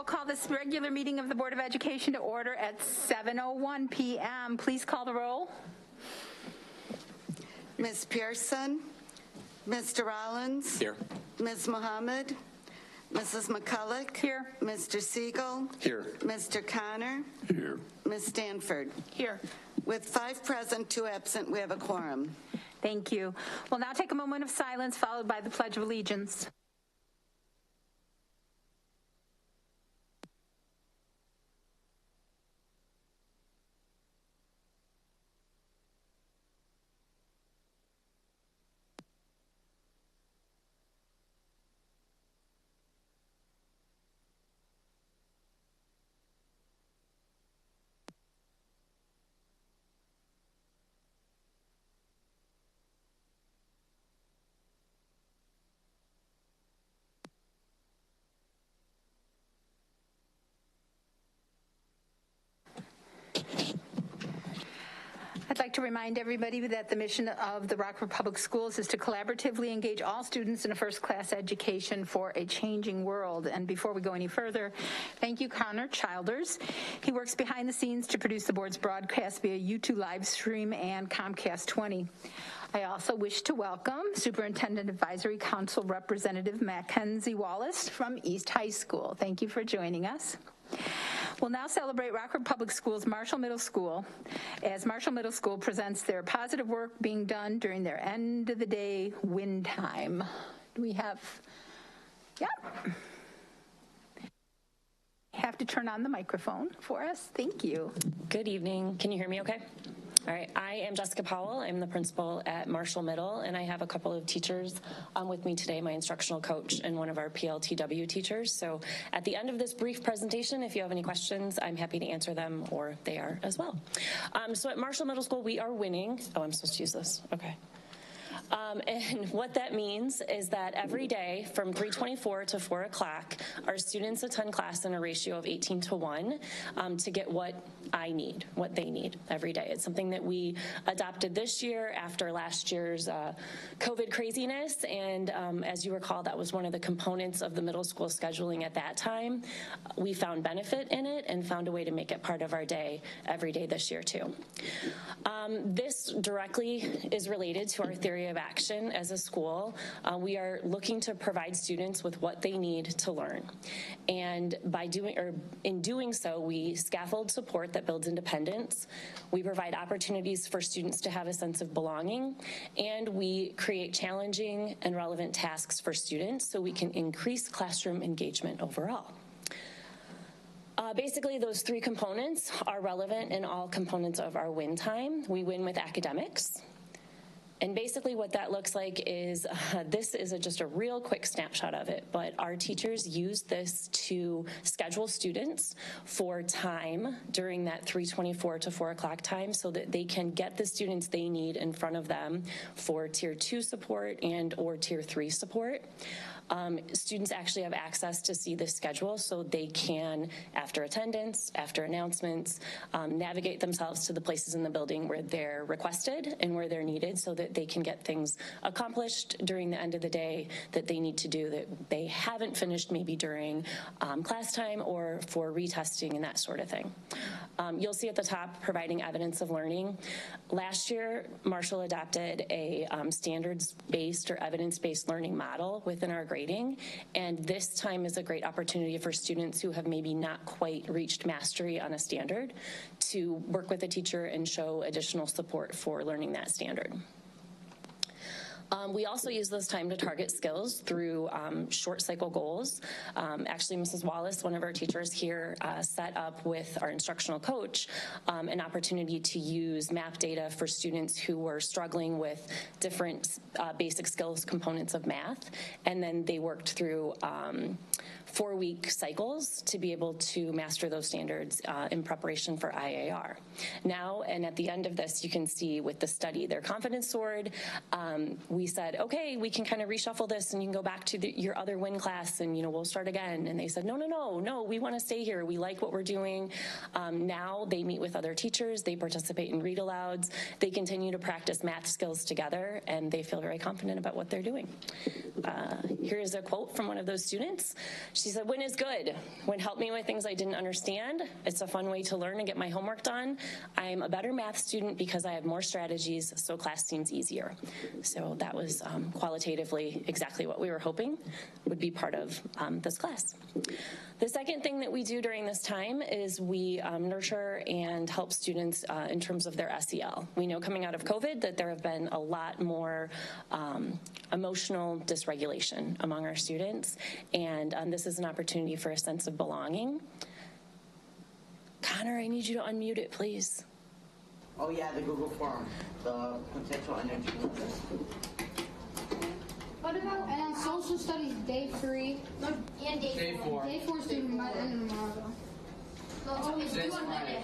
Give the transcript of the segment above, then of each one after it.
we'll call this regular meeting of the Board of Education to order at 7:01 p.m. Please call the roll. Ms. Pearson, Mr. Rollins. Here. Ms. Mohammed, Mrs. McCulloch. Here. Mr. Siegel. Here. Mr. Connor. Here. Ms. Stanford. Here. With 5 present, 2 absent, we have a quorum. Thank you. We'll now take a moment of silence followed by the Pledge of Allegiance. I'd like to remind everybody that the mission of the Rockford Public Schools is to collaboratively engage all students in a first-class education for a changing world. And before we go any further, thank you, Connor Childers. He works behind the scenes to produce the board's broadcast via YouTube live stream and Comcast 20. I also wish to welcome Superintendent Advisory Council Representative Mackenzie Wallace from East High School. Thank you for joining us. We'll now celebrate Rockford Public Schools Marshall Middle School as Marshall Middle School presents their positive work being done during their end of the day win time. Do we have, yeah. Have to turn on the microphone for us. Thank you. Good evening. Can you hear me okay? All right, I am Jessica Powell. I'm the principal at Marshall Middle, and I have a couple of teachers with me today, my instructional coach and one of our PLTW teachers. So at the end of this brief presentation, if you have any questions, I'm happy to answer them, or they are as well. So at Marshall Middle School, we are winning. Oh, I'm supposed to use this. Okay. And what that means is that every day from 3:24 to 4 o'clock, our students attend class in a ratio of 18:1 to get what they need every day. It's something that we adopted this year after last year's COVID craziness. And as you recall, that was one of the components of the middle school scheduling at that time. We found benefit in it and found a way to make it part of our day every day this year too. This directly is related to our theory of action as a school. We are looking to provide students with what they need to learn. And in doing so, we scaffold support that builds independence. We provide opportunities for students to have a sense of belonging, and we create challenging and relevant tasks for students so we can increase classroom engagement overall. Basically, those 3 components are relevant in all components of our win time. We win with academics. And basically what that looks like is, this is just a real quick snapshot of it, but our teachers use this to schedule students for time during that 3:24 to 4 o'clock time so that they can get the students they need in front of them for Tier 2 support and or Tier 3 support. Students actually have access to see the schedule so they can, after attendance, after announcements, navigate themselves to the places in the building where they're requested and where they're needed so that they can get things accomplished during the end of the day that they need to do that they haven't finished maybe during class time or for retesting and that sort of thing. You'll see at the top, providing evidence of learning. Last year, Marshall adopted a standards-based or evidence-based learning model within our grading, and this time is a great opportunity for students who have maybe not quite reached mastery on a standard to work with a teacher and show additional support for learning that standard. We also use this time to target skills through short cycle goals. Actually, Mrs. Wallace, one of our teachers here, set up with our instructional coach an opportunity to use map data for students who were struggling with different basic skills components of math, and then they worked through 4-week cycles to be able to master those standards in preparation for IAR. Now, and at the end of this, you can see with the study, their confidence soared. We said, okay, we can kind of reshuffle this and you can go back to your other WIN class and, we'll start again. And they said, no, we want to stay here. We like what we're doing. Now they meet with other teachers. They participate in read alouds. They continue to practice math skills together, and they feel very confident about what they're doing. Here's a quote from one of those students. She said, "When is good. When help me with things I didn't understand. It's a fun way to learn and get my homework done. I'm a better math student because I have more strategies, so class seems easier." So that was qualitatively exactly what we were hoping would be part of this class. The second thing that we do during this time is we nurture and help students in terms of their SEL. We know coming out of COVID that there have been a lot more emotional dysregulation among our students, and this is an opportunity for a sense of belonging. Connor, I need you to unmute it, please. Oh yeah, the Google form, the potential energy levels. What about social studies day 3? No, and day 4. Day 4 is due by the end of tomorrow. No, it's due on Monday.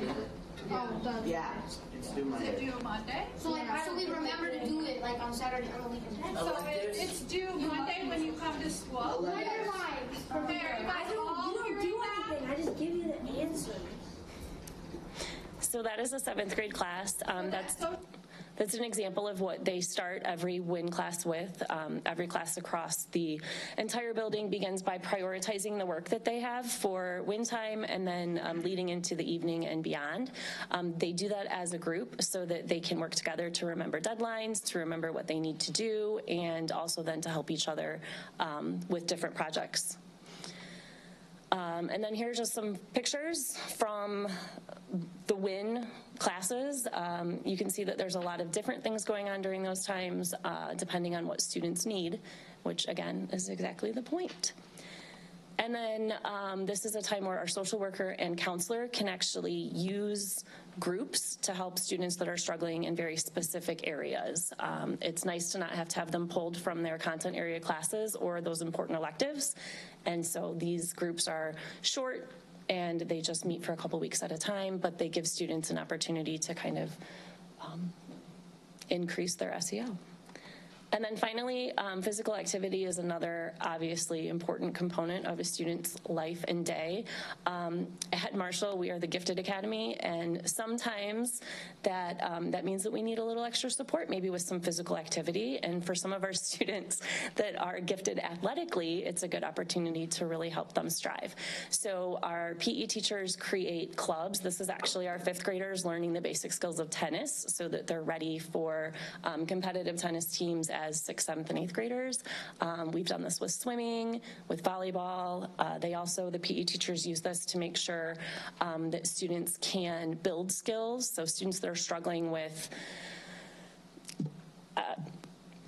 Oh, done. Yeah, it's due Monday. Is it due Monday? So like, how do we remember to do it like on Saturday on the weekend? So it's due Monday when you come to school. Why? Okay, are you guys all You don't do anything. I just give you the answer. So that is a 7th grade class. That's an example of what they start every WIN class with. Every class across the entire building begins by prioritizing the work that they have for WIN time and then leading into the evening and beyond. They do that as a group so that they can work together to remember deadlines, to remember what they need to do, and also then to help each other with different projects. And then here's just some pictures from the WIN classes. You can see that there's a lot of different things going on during those times, depending on what students need, which again is exactly the point. And then this is a time where our social worker and counselor can actually use groups to help students that are struggling in very specific areas. It's nice to not have to have them pulled from their content area classes or those important electives. And so these groups are short and they just meet for a couple weeks at a time, but they give students an opportunity to kind of increase their SEL. And then finally, physical activity is another obviously important component of a student's life and day. At Marshall, we are the Gifted Academy, and sometimes that means that we need a little extra support, maybe with some physical activity. And for some of our students that are gifted athletically, it's a good opportunity to really help them strive. So our PE teachers create clubs. This is actually our 5th graders learning the basic skills of tennis so that they're ready for competitive tennis teams as 6th, 7th, and 8th graders. We've done this with swimming, with volleyball. The PE teachers use this to make sure that students can build skills. So students that are struggling with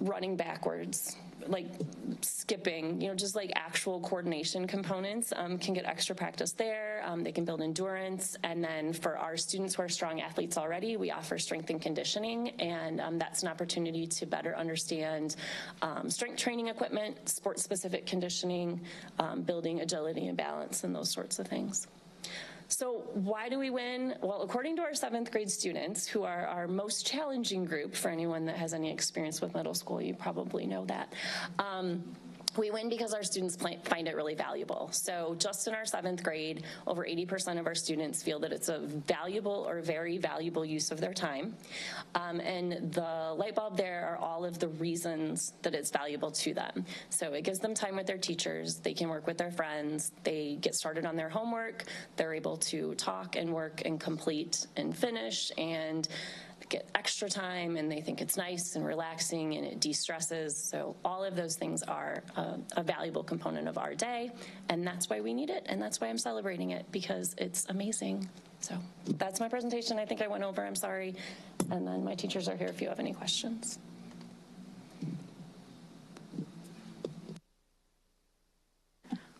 running backwards, like skipping, just like actual coordination components, can get extra practice there. They can build endurance. And then for our students who are strong athletes already, we offer strength and conditioning. And that's an opportunity to better understand strength training equipment, sport-specific conditioning, building agility and balance, and those sorts of things. So why do we win? Well, according to our 7th grade students, who are our most challenging group, for anyone that has any experience with middle school, you probably know that. We win because our students find it really valuable. So just in our 7th grade, over 80% of our students feel that it's a valuable or very valuable use of their time. And the light bulb there are all of the reasons that it's valuable to them. So it gives them time with their teachers, they can work with their friends, they get started on their homework, they're able to talk and work and complete and finish and get extra time, and they think it's nice and relaxing and it de-stresses. So all of those things are a valuable component of our day, and that's why we need it, and that's why I'm celebrating it, because it's amazing. So that's my presentation. I think I went over, I'm sorry. And then my teachers are here if you have any questions.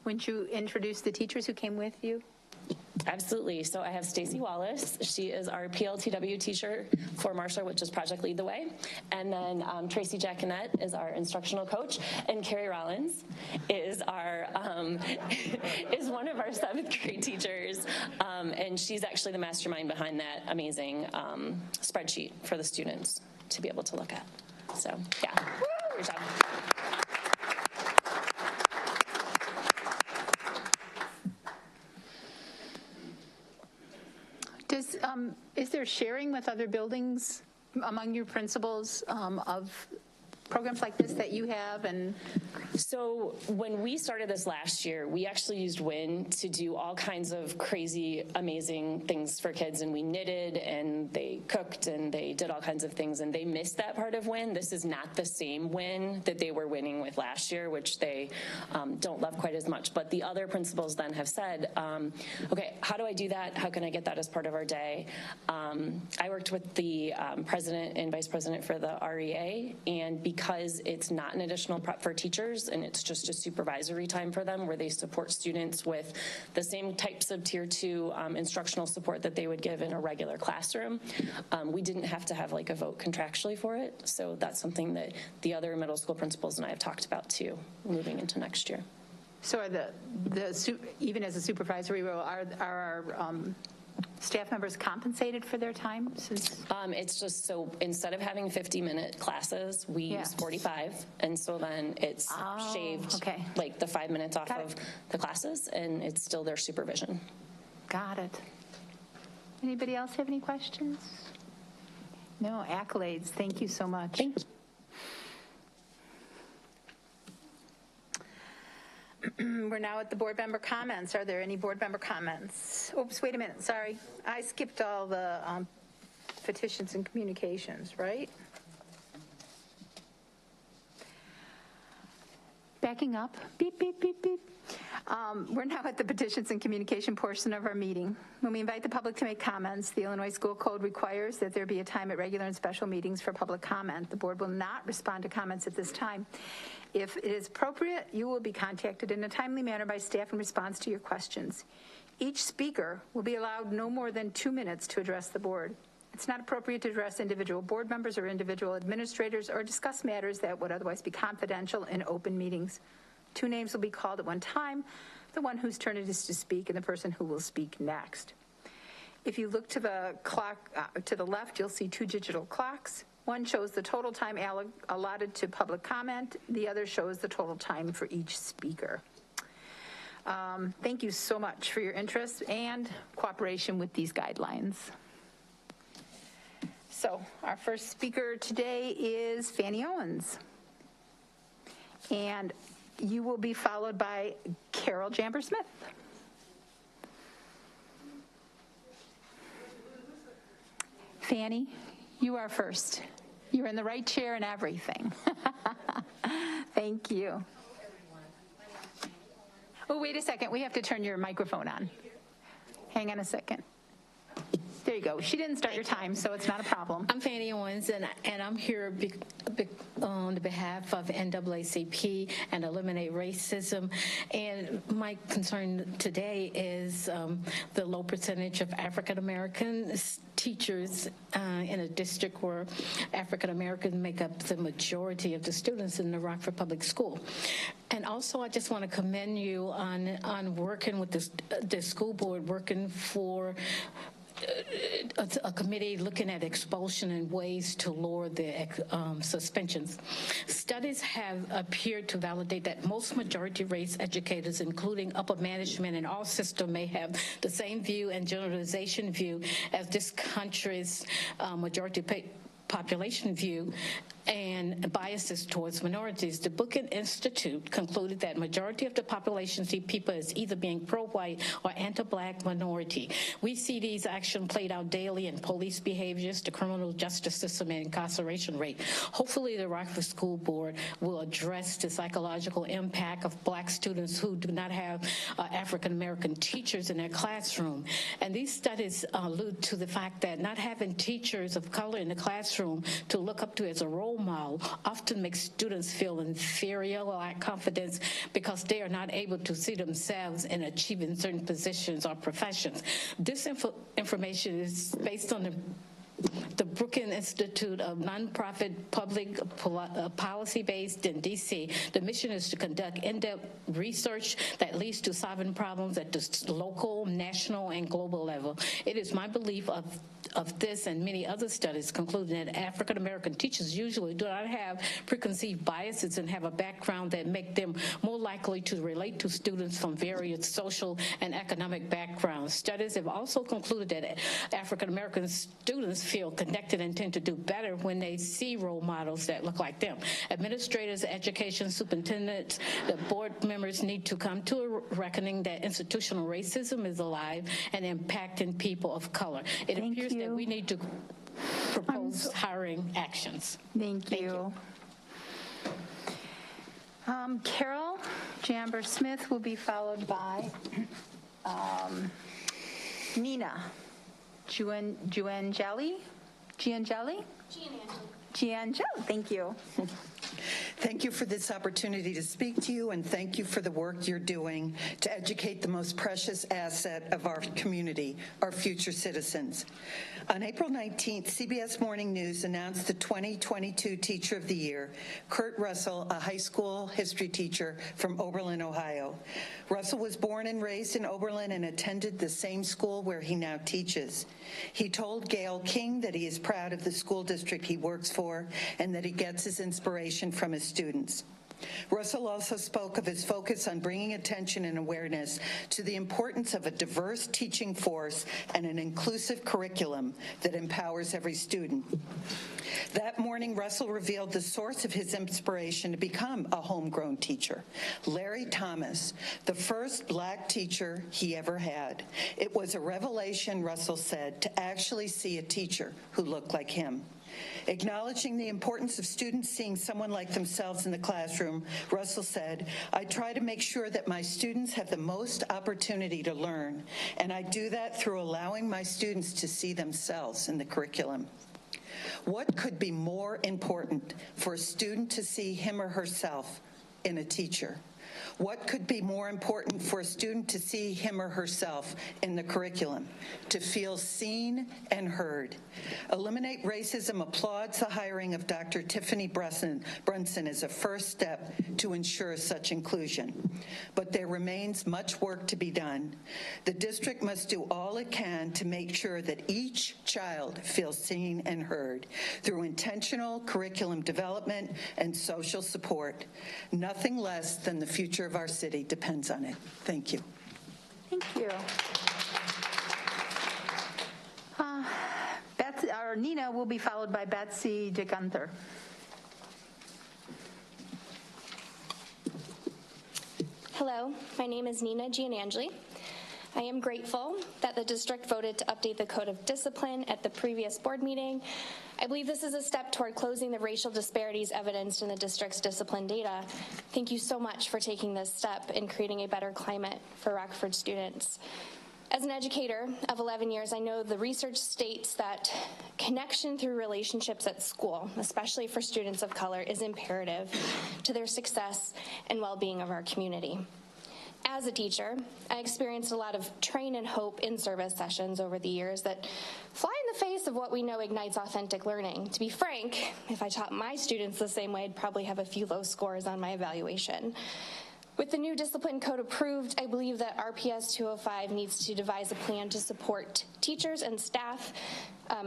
Wouldn't you introduce the teachers who came with you? Absolutely. So I have Stacy Wallace. She is our PLTW teacher for Marshall, which is Project Lead the Way. And then Tracy Jackinette is our instructional coach. And Carrie Rollins is our is one of our 7th grade teachers. And she's actually the mastermind behind that amazing spreadsheet for the students to be able to look at. So, yeah. Good job. Is there sharing with other buildings among your principals of programs like this that you have? And So when we started this last year, we actually used WIN to do all kinds of crazy, amazing things for kids, and we knitted and they cooked and they did all kinds of things, and they missed that part of WIN. This is not the same WIN that they were winning with last year, which they don't love quite as much. But the other principals then have said, okay, how do I do that? How can I get that as part of our day? I worked with the president and vice president for the REA, and because it's not an additional prep for teachers and it's just a supervisory time for them where they support students with the same types of tier 2 instructional support that they would give in a regular classroom, we didn't have to have like a vote contractually for it. So that's something that the other middle school principals and I have talked about too, moving into next year. so are even as a supervisory role, are our staff members compensated for their time? It's just so instead of having 50-minute classes, we use 45, and so then it's shaved like the 5 minutes off of the classes, and it's still their supervision. Got it. Anybody else have any questions? No, accolades. Thank you so much. Thank you. We're now at the board member comments. Are there any board member comments? Oops, wait a minute. Sorry. I skipped all the petitions and communications, right? Backing up. Beep, beep, beep, beep. We're now at the petitions and communication portion of our meeting. When we invite the public to make comments, the Illinois School Code requires that there be a time at regular and special meetings for public comment. The board will not respond to comments at this time. If it is appropriate, you will be contacted in a timely manner by staff in response to your questions. Each speaker will be allowed no more than 2 minutes to address the board. It's not appropriate to address individual board members or individual administrators or discuss matters that would otherwise be confidential in open meetings. 2 names will be called at one time, the one whose turn it is to speak and the person who will speak next. If you look to the clock to the left, you'll see 2 digital clocks. One shows the total time allotted to public comment. The other shows the total time for each speaker. Thank you so much for your interest and cooperation with these guidelines. So our first speaker today is Fanny Owens. And you will be followed by Carol Jamber-Smith. Fanny, you are first. You're in the right chair and everything. Thank you. Oh, wait a second. We have to turn your microphone on. Hang on a second. There you go. She didn't start your time, so it's not a problem. I'm Fanny Owens, and I'm here on behalf of NAACP and Eliminate Racism. And my concern today is the low percentage of African American teachers in a district where African Americans make up the majority of the students in the Rockford Public School. And also, I just want to commend you on working with the school board, working for a committee looking at expulsion and ways to lower the suspensions. Studies have appeared to validate that most majority race educators, including upper management in all systems, may have the same view and generalization view as this country's majority population view and biases towards minorities. The Booking Institute concluded that majority of the population see people as either being pro-white or anti-black minority. We see these actions played out daily in police behaviors, the criminal justice system, and incarceration rate. Hopefully the Rockford School Board will address the psychological impact of black students who do not have African-American teachers in their classroom. And these studies allude to the fact that not having teachers of color in the classroom to look up to as a role model often makes students feel inferior, lack confidence, because they are not able to see themselves in achieving certain positions or professions. This information is based on the Brookings Institute of Nonprofit Public Policy based in D.C. The mission is to conduct in-depth research that leads to solving problems at the local, national, and global level. It is my belief of this and many other studies concluding that African American teachers usually do not have preconceived biases and have a background that make them more likely to relate to students from various social and economic backgrounds. Studies have also concluded that African American students feel connected and tend to do better when they see role models that look like them. Administrators, education superintendents, the board members need to come to a reckoning that institutional racism is alive and impacting people of color. It appears that we need to propose hiring actions. Thank you. Carol Jamber-Smith will be followed by Nina Giangeli. Thank you. Thank you for this opportunity to speak to you, and thank you for the work you're doing to educate the most precious asset of our community, our future citizens. On April 19th, CBS Morning News announced the 2022 Teacher of the Year, Kurt Russell, a high school history teacher from Oberlin, Ohio. Russell was born and raised in Oberlin and attended the same school where he now teaches. He told Gail King that he is proud of the school district he works for and that he gets his inspiration from his students. Russell also spoke of his focus on bringing attention and awareness to the importance of a diverse teaching force and an inclusive curriculum that empowers every student. That morning, Russell revealed the source of his inspiration to become a homegrown teacher, Larry Thomas, the first black teacher he ever had. It was a revelation, Russell said, to actually see a teacher who looked like him. Acknowledging the importance of students seeing someone like themselves in the classroom, Russell said, "I try to make sure that my students have the most opportunity to learn, and I do that through allowing my students to see themselves in the curriculum." What could be more important for a student to see him or herself in a teacher? What could be more important for a student to see him or herself in the curriculum? To feel seen and heard. Eliminate Racism applauds the hiring of Dr. Tiffany Brunson as a first step to ensure such inclusion. But there remains much work to be done. The district must do all it can to make sure that each child feels seen and heard through intentional curriculum development and social support. Nothing less than the future of our city depends on it. Thank you. Thank you. Nina will be followed by Betsy DeGunther. Hello, my name is Nina Gianangeli. I am grateful that the district voted to update the Code of Discipline at the previous board meeting. I believe this is a step toward closing the racial disparities evidenced in the district's discipline data. Thank you so much for taking this step in creating a better climate for Rockford students. As an educator of 11 years, I know the research states that connection through relationships at school, especially for students of color, is imperative to their success and well-being of our community. As a teacher, I experienced a lot of train and hope in-service sessions over the years that fly in the face of what we know ignites authentic learning. To be frank, if I taught my students the same way, I'd probably have a few low scores on my evaluation. With the new discipline code approved, I believe that RPS 205 needs to devise a plan to support teachers and staff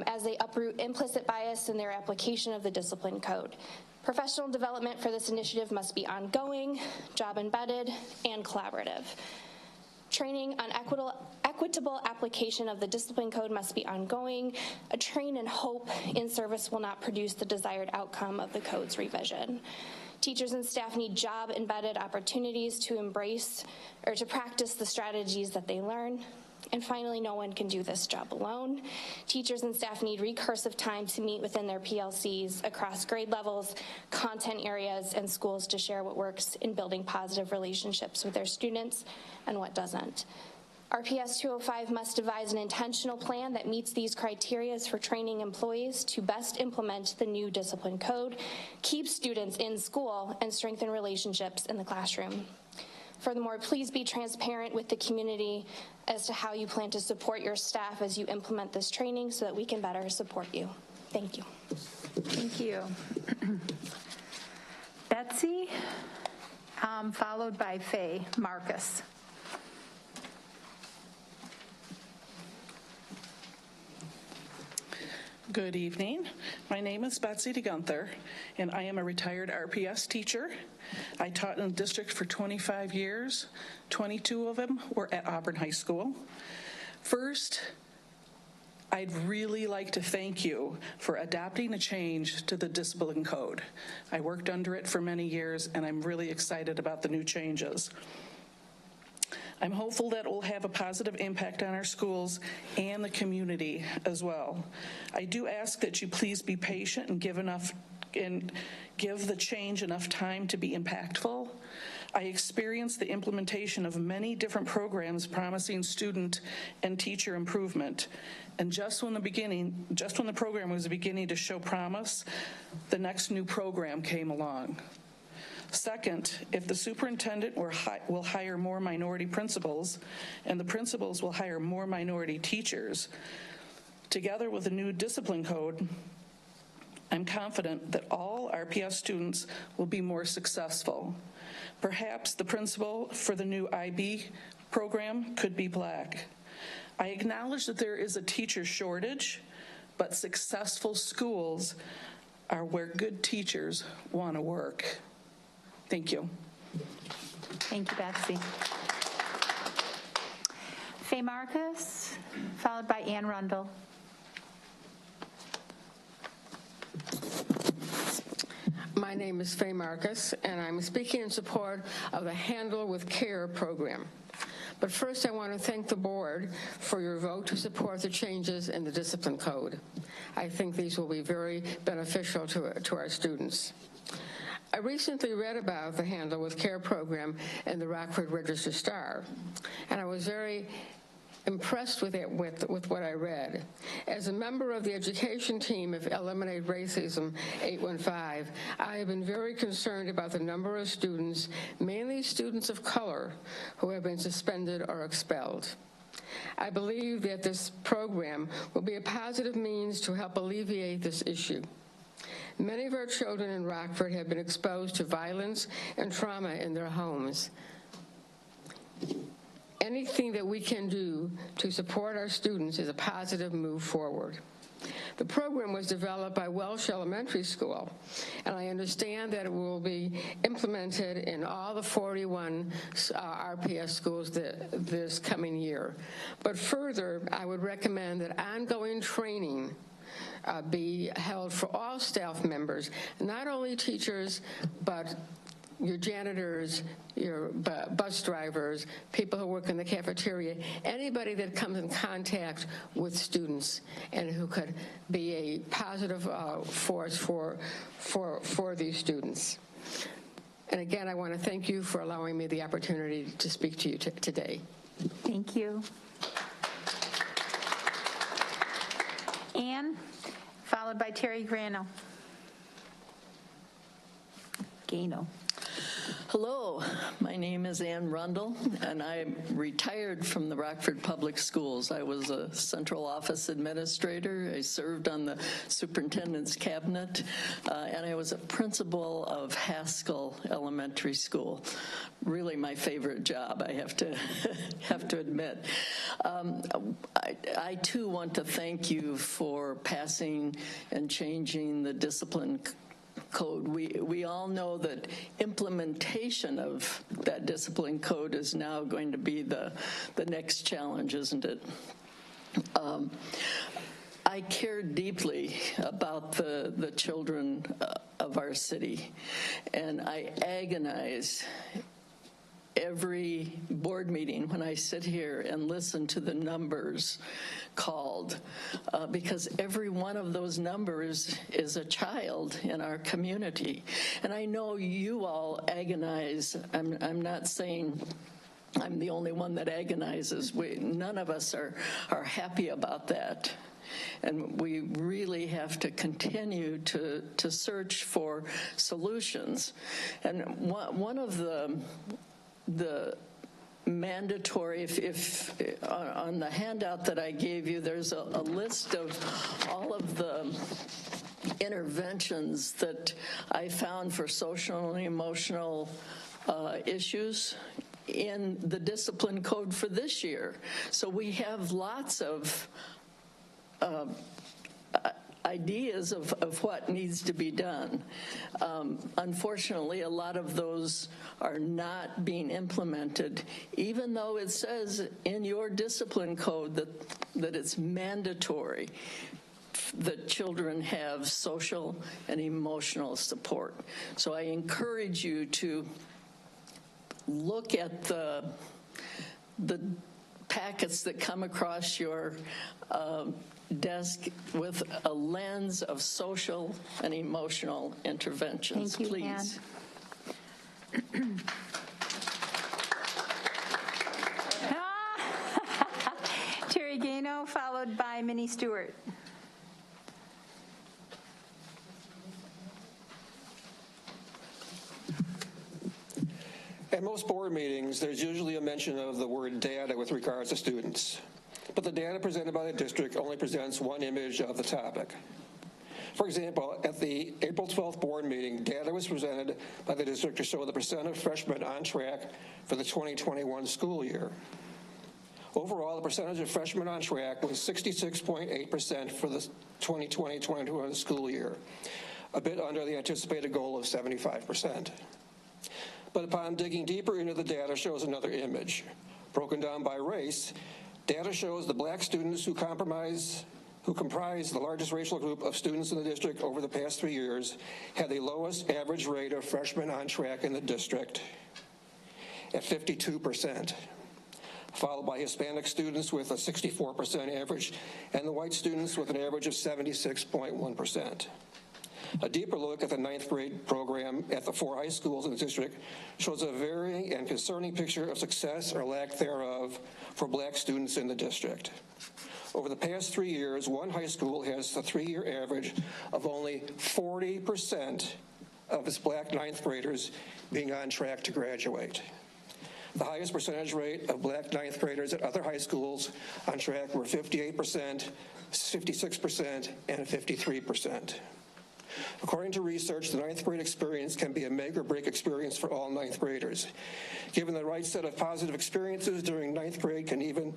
as they uproot implicit bias in their application of the discipline code. Professional development for this initiative must be ongoing, job-embedded, and collaborative. Training on equitable application of the discipline code must be ongoing. A train and hope in service will not produce the desired outcome of the code's revision. Teachers and staff need job-embedded opportunities to embrace or to practice the strategies that they learn. And finally, no one can do this job alone. Teachers and staff need recursive time to meet within their PLCs across grade levels, content areas, and schools to share what works in building positive relationships with their students and what doesn't. RPS 205 must devise an intentional plan that meets these criteria for training employees to best implement the new discipline code, keep students in school, and strengthen relationships in the classroom. Furthermore, please be transparent with the community as to how you plan to support your staff as you implement this training so that we can better support you. Thank you. Thank you. Betsy, followed by Faye Marcus. Good evening. My name is Betsy DeGunther, and I am a retired RPS teacher. I taught in the district for 25 years. 22 of them were at Auburn High School. First, I'd really like to thank you for adopting a change to the discipline code. I worked under it for many years, and I'm really excited about the new changes. I'm hopeful that it will have a positive impact on our schools and the community as well. I do ask that you please be patient and give the change enough time to be impactful. I experienced the implementation of many different programs promising student and teacher improvement. And just when the program was beginning to show promise, the next new program came along. Second, if the superintendent will hire more minority principals and the principals will hire more minority teachers, together with a new discipline code, I'm confident that all RPS students will be more successful. Perhaps the principal for the new IB program could be Black. I acknowledge that there is a teacher shortage, but successful schools are where good teachers want to work. Thank you. Thank you, Betsy. Faye Marcus, followed by Ann Rundle. My name is Faye Marcus, and I'm speaking in support of the Handle with Care program. But first, I want to thank the board for your vote to support the changes in the discipline code. I think these will be very beneficial to our students. I recently read about the Handle with Care program in the Rockford Register-Star, and I was very impressed with what I read. As a member of the education team of Eliminate Racism 815, I have been very concerned about the number of students, mainly students of color, who have been suspended or expelled. I believe that this program will be a positive means to help alleviate this issue. Many of our children in Rockford have been exposed to violence and trauma in their homes. Anything that we can do to support our students is a positive move forward. The program was developed by Welsh Elementary School, and I understand that it will be implemented in all the 41 RPS schools this coming year. But further, I would recommend that ongoing training be held for all staff members, not only teachers, but your janitors, your bus drivers, people who work in the cafeteria, anybody that comes in contact with students and who could be a positive force for these students. And again, I want to thank you for allowing me the opportunity to speak to you today. Thank you. Ann, followed by Terry Gano. Hello, my name is Ann Rundle, and I'm retired from the Rockford Public Schools. I was a central office administrator. I served on the superintendent's cabinet, and I was a principal of Haskell Elementary School. Really my favorite job, I have to admit. I too want to thank you for passing and changing the discipline code. We all know that implementation of that discipline code is now going to be the next challenge, isn't it? I care deeply about the children of our city, and I agonize every board meeting when I sit here and listen to the numbers called, because every one of those numbers is a child in our community. And I know you all agonize. I'm not saying I'm the only one that agonizes. None of us are happy about that. And we really have to continue to search for solutions. And one of the mandatory, if on the handout that I gave you, there's a list of all of the interventions that I found for social and emotional issues in the discipline code for this year. So we have lots of ideas of what needs to be done. Unfortunately, a lot of those are not being implemented, even though it says in your discipline code that it's mandatory that children have social and emotional support. So I encourage you to look at the packets that come across your desk with a lens of social and emotional interventions. Thank you, please. Ann. Terry Gano, followed by Minnie Stewart. At most board meetings, there's usually a mention of the word data with regards to students. But the data presented by the district only presents one image of the topic. For example, at the April 12th board meeting, data was presented by the district to show the percent of freshmen on track for the 2021 school year. Overall, the percentage of freshmen on track was 66.8% for the 2020-2021 school year, a bit under the anticipated goal of 75%. But upon digging deeper into the data shows another image. Broken down by race, data shows the black students who comprise the largest racial group of students in the district over the past 3 years had the lowest average rate of freshmen on track in the district at 52%, followed by Hispanic students with a 64% average and the white students with an average of 76.1%. A deeper look at the 9th grade program at the 4 high schools in the district shows a varying and concerning picture of success or lack thereof for black students in the district. Over the past 3 years, one high school has a 3-year average of only 40% of its black 9th graders being on track to graduate. The highest percentage rate of black 9th graders at other high schools on track were 58%, 56%, and 53%. According to research, the 9th grade experience can be a make or break experience for all 9th graders. Given the right set of positive experiences during 9th grade, can even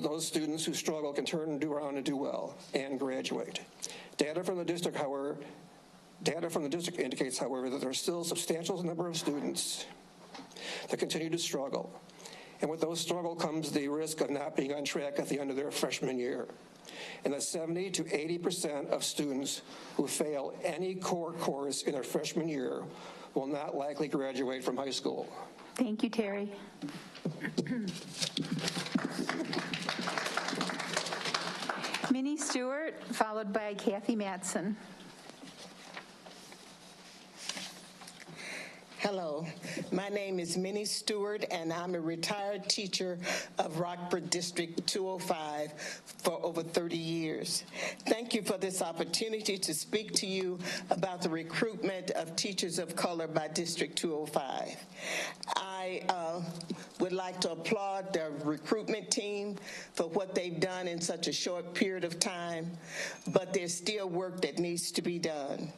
those students who struggle can turn around and do well and graduate. Data from the district indicates, however, that there are still a substantial number of students that continue to struggle. And with those struggles comes the risk of not being on track at the end of their freshman year. And that 70 to 80% of students who fail any core course in their freshman year will not likely graduate from high school. Thank you, Terry. Minnie Stewart, followed by Kathy Matson. Hello, my name is Minnie Stewart, and I'm a retired teacher of Rockford District 205 for over 30 years. Thank you for this opportunity to speak to you about the recruitment of teachers of color by District 205. I would like to applaud the recruitment team for what they've done in such a short period of time, but there's still work that needs to be done.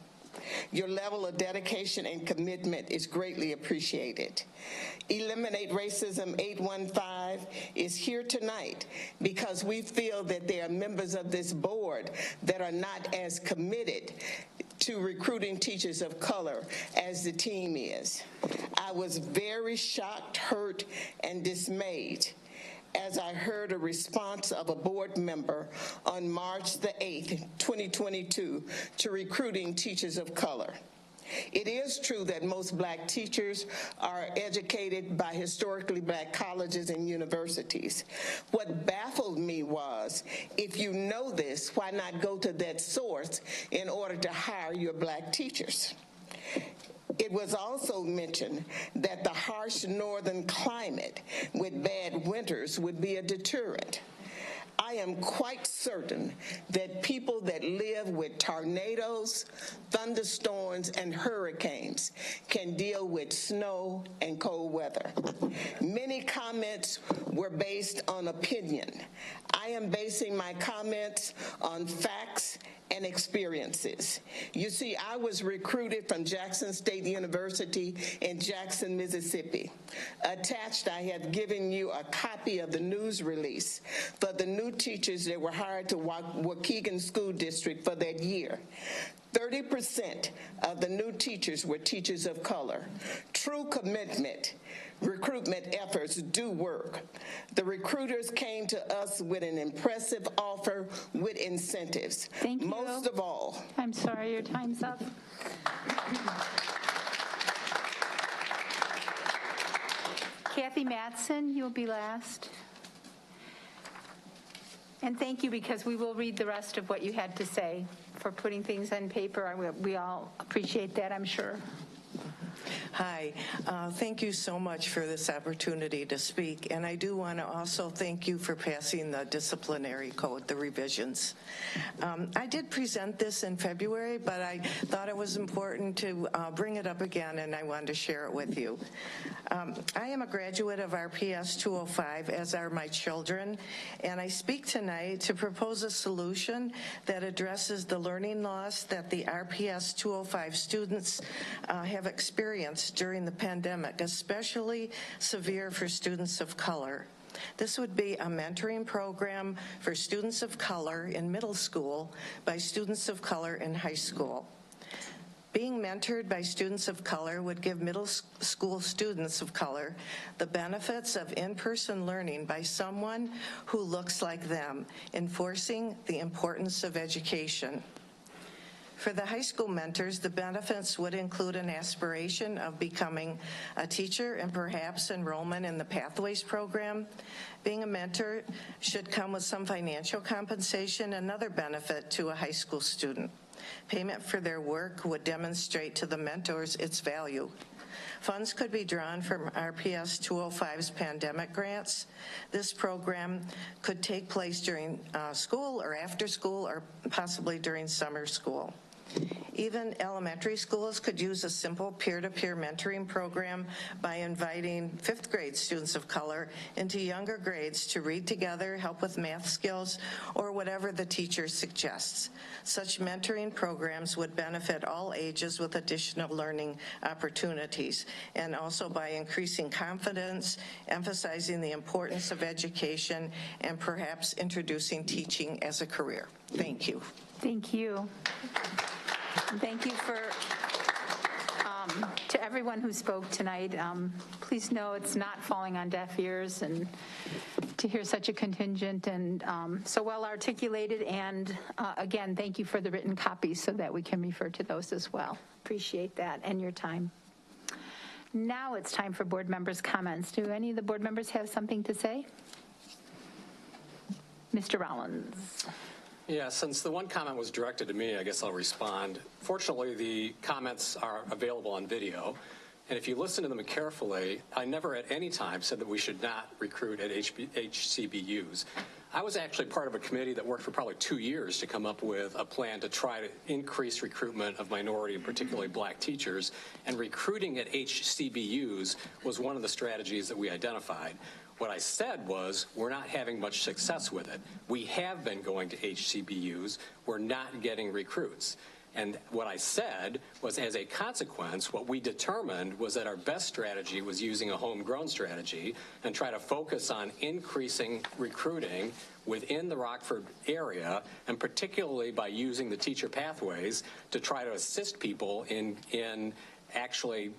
Your level of dedication and commitment is greatly appreciated. Eliminate Racism 815 is here tonight because we feel that there are members of this board that are not as committed to recruiting teachers of color as the team is. I was very shocked, hurt, and dismayed as I heard a response of a board member on March the 8th, 2022, to recruiting teachers of color. It is true that most black teachers are educated by historically black colleges and universities. What baffled me was, if you know this, why not go to that source in order to hire your black teachers? It was also mentioned that the harsh northern climate with bad winters would be a deterrent. I am quite certain that people that live with tornadoes, thunderstorms, and hurricanes can deal with snow and cold weather. Many comments were based on opinion. I am basing my comments on facts and experiences. You see, I was recruited from Jackson State University in Jackson, Mississippi. Attached, I have given you a copy of the news release for the new new teachers that were hired to Waukegan School District for that year. 30% of the new teachers were teachers of color. True commitment. Recruitment efforts do work. The recruiters came to us with an impressive offer with incentives. Thank you. Most of all. I'm sorry, your time's up. Kathy Matson, you'll be last. And thank you, because we will read the rest of what you had to say, for putting things on paper. We all appreciate that, I'm sure. Hi, thank you so much for this opportunity to speak, and I do want to also thank you for passing the disciplinary code, the revisions. I did present this in February, but I thought it was important to bring it up again, and I wanted to share it with you. I am a graduate of RPS 205, as are my children, and I speak tonight to propose a solution that addresses the learning loss that the RPS 205 students have experienced during the pandemic, especially severe for students of color. This would be a mentoring program for students of color in middle school by students of color in high school. Being mentored by students of color would give middle school students of color the benefits of in-person learning by someone who looks like them, enforcing the importance of education. For the high school mentors, the benefits would include an aspiration of becoming a teacher and perhaps enrollment in the Pathways program. Being a mentor should come with some financial compensation, another benefit to a high school student. Payment for their work would demonstrate to the mentors its value. Funds could be drawn from RPS 205's pandemic grants. This program could take place during school or after school, or possibly during summer school. Even elementary schools could use a simple peer-to-peer mentoring program by inviting fifth grade students of color into younger grades to read together, help with math skills, or whatever the teacher suggests. Such mentoring programs would benefit all ages with additional learning opportunities, and also by increasing confidence, emphasizing the importance of education, and perhaps introducing teaching as a career. Thank you. Thank you. Thank you to everyone who spoke tonight. Please know it's not falling on deaf ears, and to hear such a contingent and so well articulated. And again, thank you for the written copies so that we can refer to those as well. Appreciate that and your time. Now it's time for board members' comments. Do any of the board members have something to say? Mr. Rollins. Yeah, since the one comment was directed to me, I guess I'll respond. Fortunately, the comments are available on video, and if you listen to them carefully, I never at any time said that we should not recruit at HCBUs. I was actually part of a committee that worked for probably 2 years to come up with a plan to try to increase recruitment of minority and particularly black teachers, and recruiting at HCBUs was one of the strategies that we identified. What I said was, we're not having much success with it. We have been going to HCBUs. We're not getting recruits. And what I said was, as a consequence, what we determined was that our best strategy was using a homegrown strategy and try to focus on increasing recruiting within the Rockford area, and particularly by using the teacher pathways to try to assist people in actually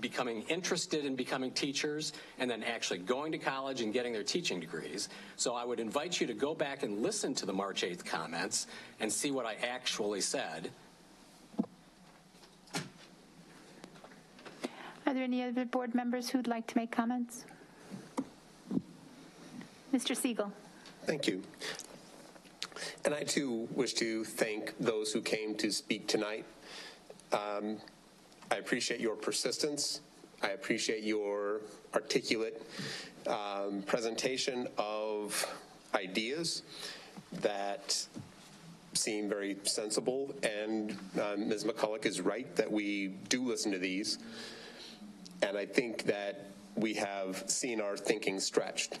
becoming interested in becoming teachers and then actually going to college and getting their teaching degrees. So I would invite you to go back and listen to the March 8th comments and see what I actually said. Are there any other board members who'd like to make comments? Mr. Siegel. Thank you. And I too wish to thank those who came to speak tonight. I appreciate your persistence. I appreciate your articulate presentation of ideas that seem very sensible, and Ms. McCulloch is right that we do listen to these, and I think that we have seen our thinking stretched.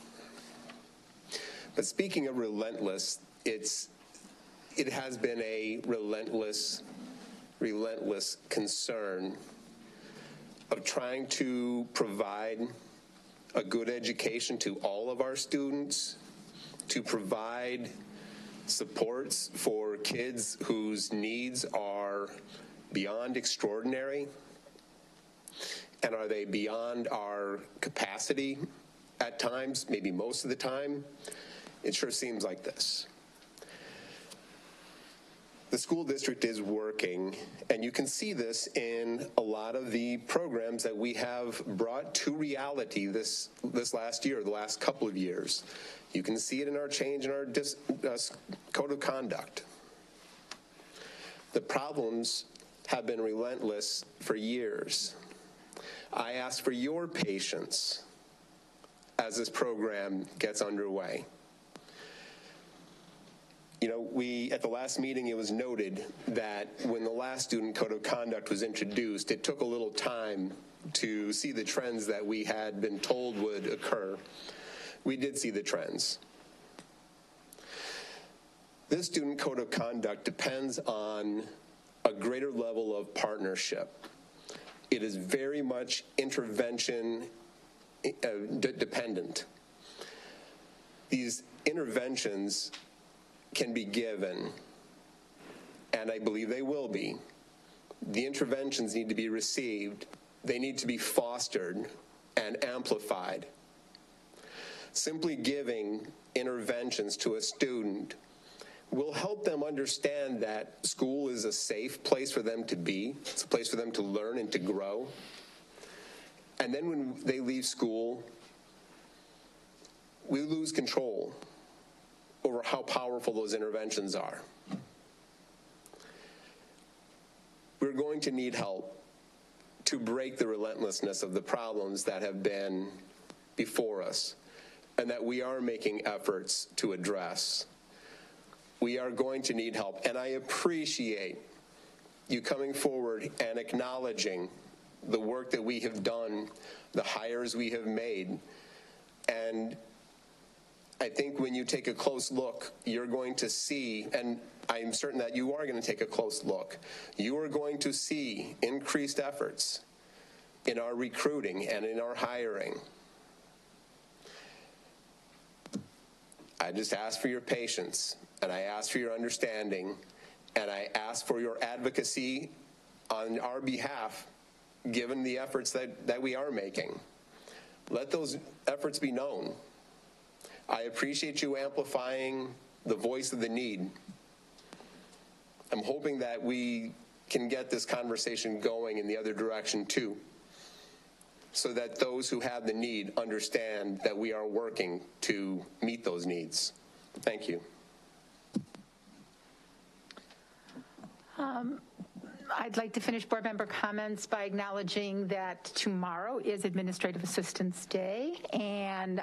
But speaking of relentless, it has been a relentless concern of trying to provide a good education to all of our students, to provide supports for kids whose needs are beyond extraordinary? And are they beyond our capacity at times, maybe most of the time? It sure seems like this. The school district is working, and you can see this in a lot of the programs that we have brought to reality this last year, the last couple of years. You can see it in our change in our code of conduct. The problems have been relentless for years. I ask for your patience as this program gets underway. You know, at the last meeting, it was noted that when the last student code of conduct was introduced, it took a little time to see the trends that we had been told would occur. We did see the trends. This student code of conduct depends on a greater level of partnership. It is very much intervention dependent. These interventions can be given, and I believe they will be. The interventions need to be received. They need to be fostered and amplified. Simply giving interventions to a student will help them understand that school is a safe place for them to be. It's a place for them to learn and to grow. And then when they leave school, we lose control over how powerful those interventions are. We're going to need help to break the relentlessness of the problems that have been before us and that we are making efforts to address. We are going to need help, and I appreciate you coming forward and acknowledging the work that we have done, the hires we have made, and I think when you take a close look, you're going to see, and I'm certain that you are going to take a close look, you are going to see increased efforts in our recruiting and in our hiring. I just ask for your patience, and I ask for your understanding, and I ask for your advocacy on our behalf, given the efforts that we are making. Let those efforts be known. I appreciate you amplifying the voice of the need. I'm hoping that we can get this conversation going in the other direction too, so that those who have the need understand that we are working to meet those needs. Thank you. I'd like to finish board member comments by acknowledging that tomorrow is Administrative Assistance Day, and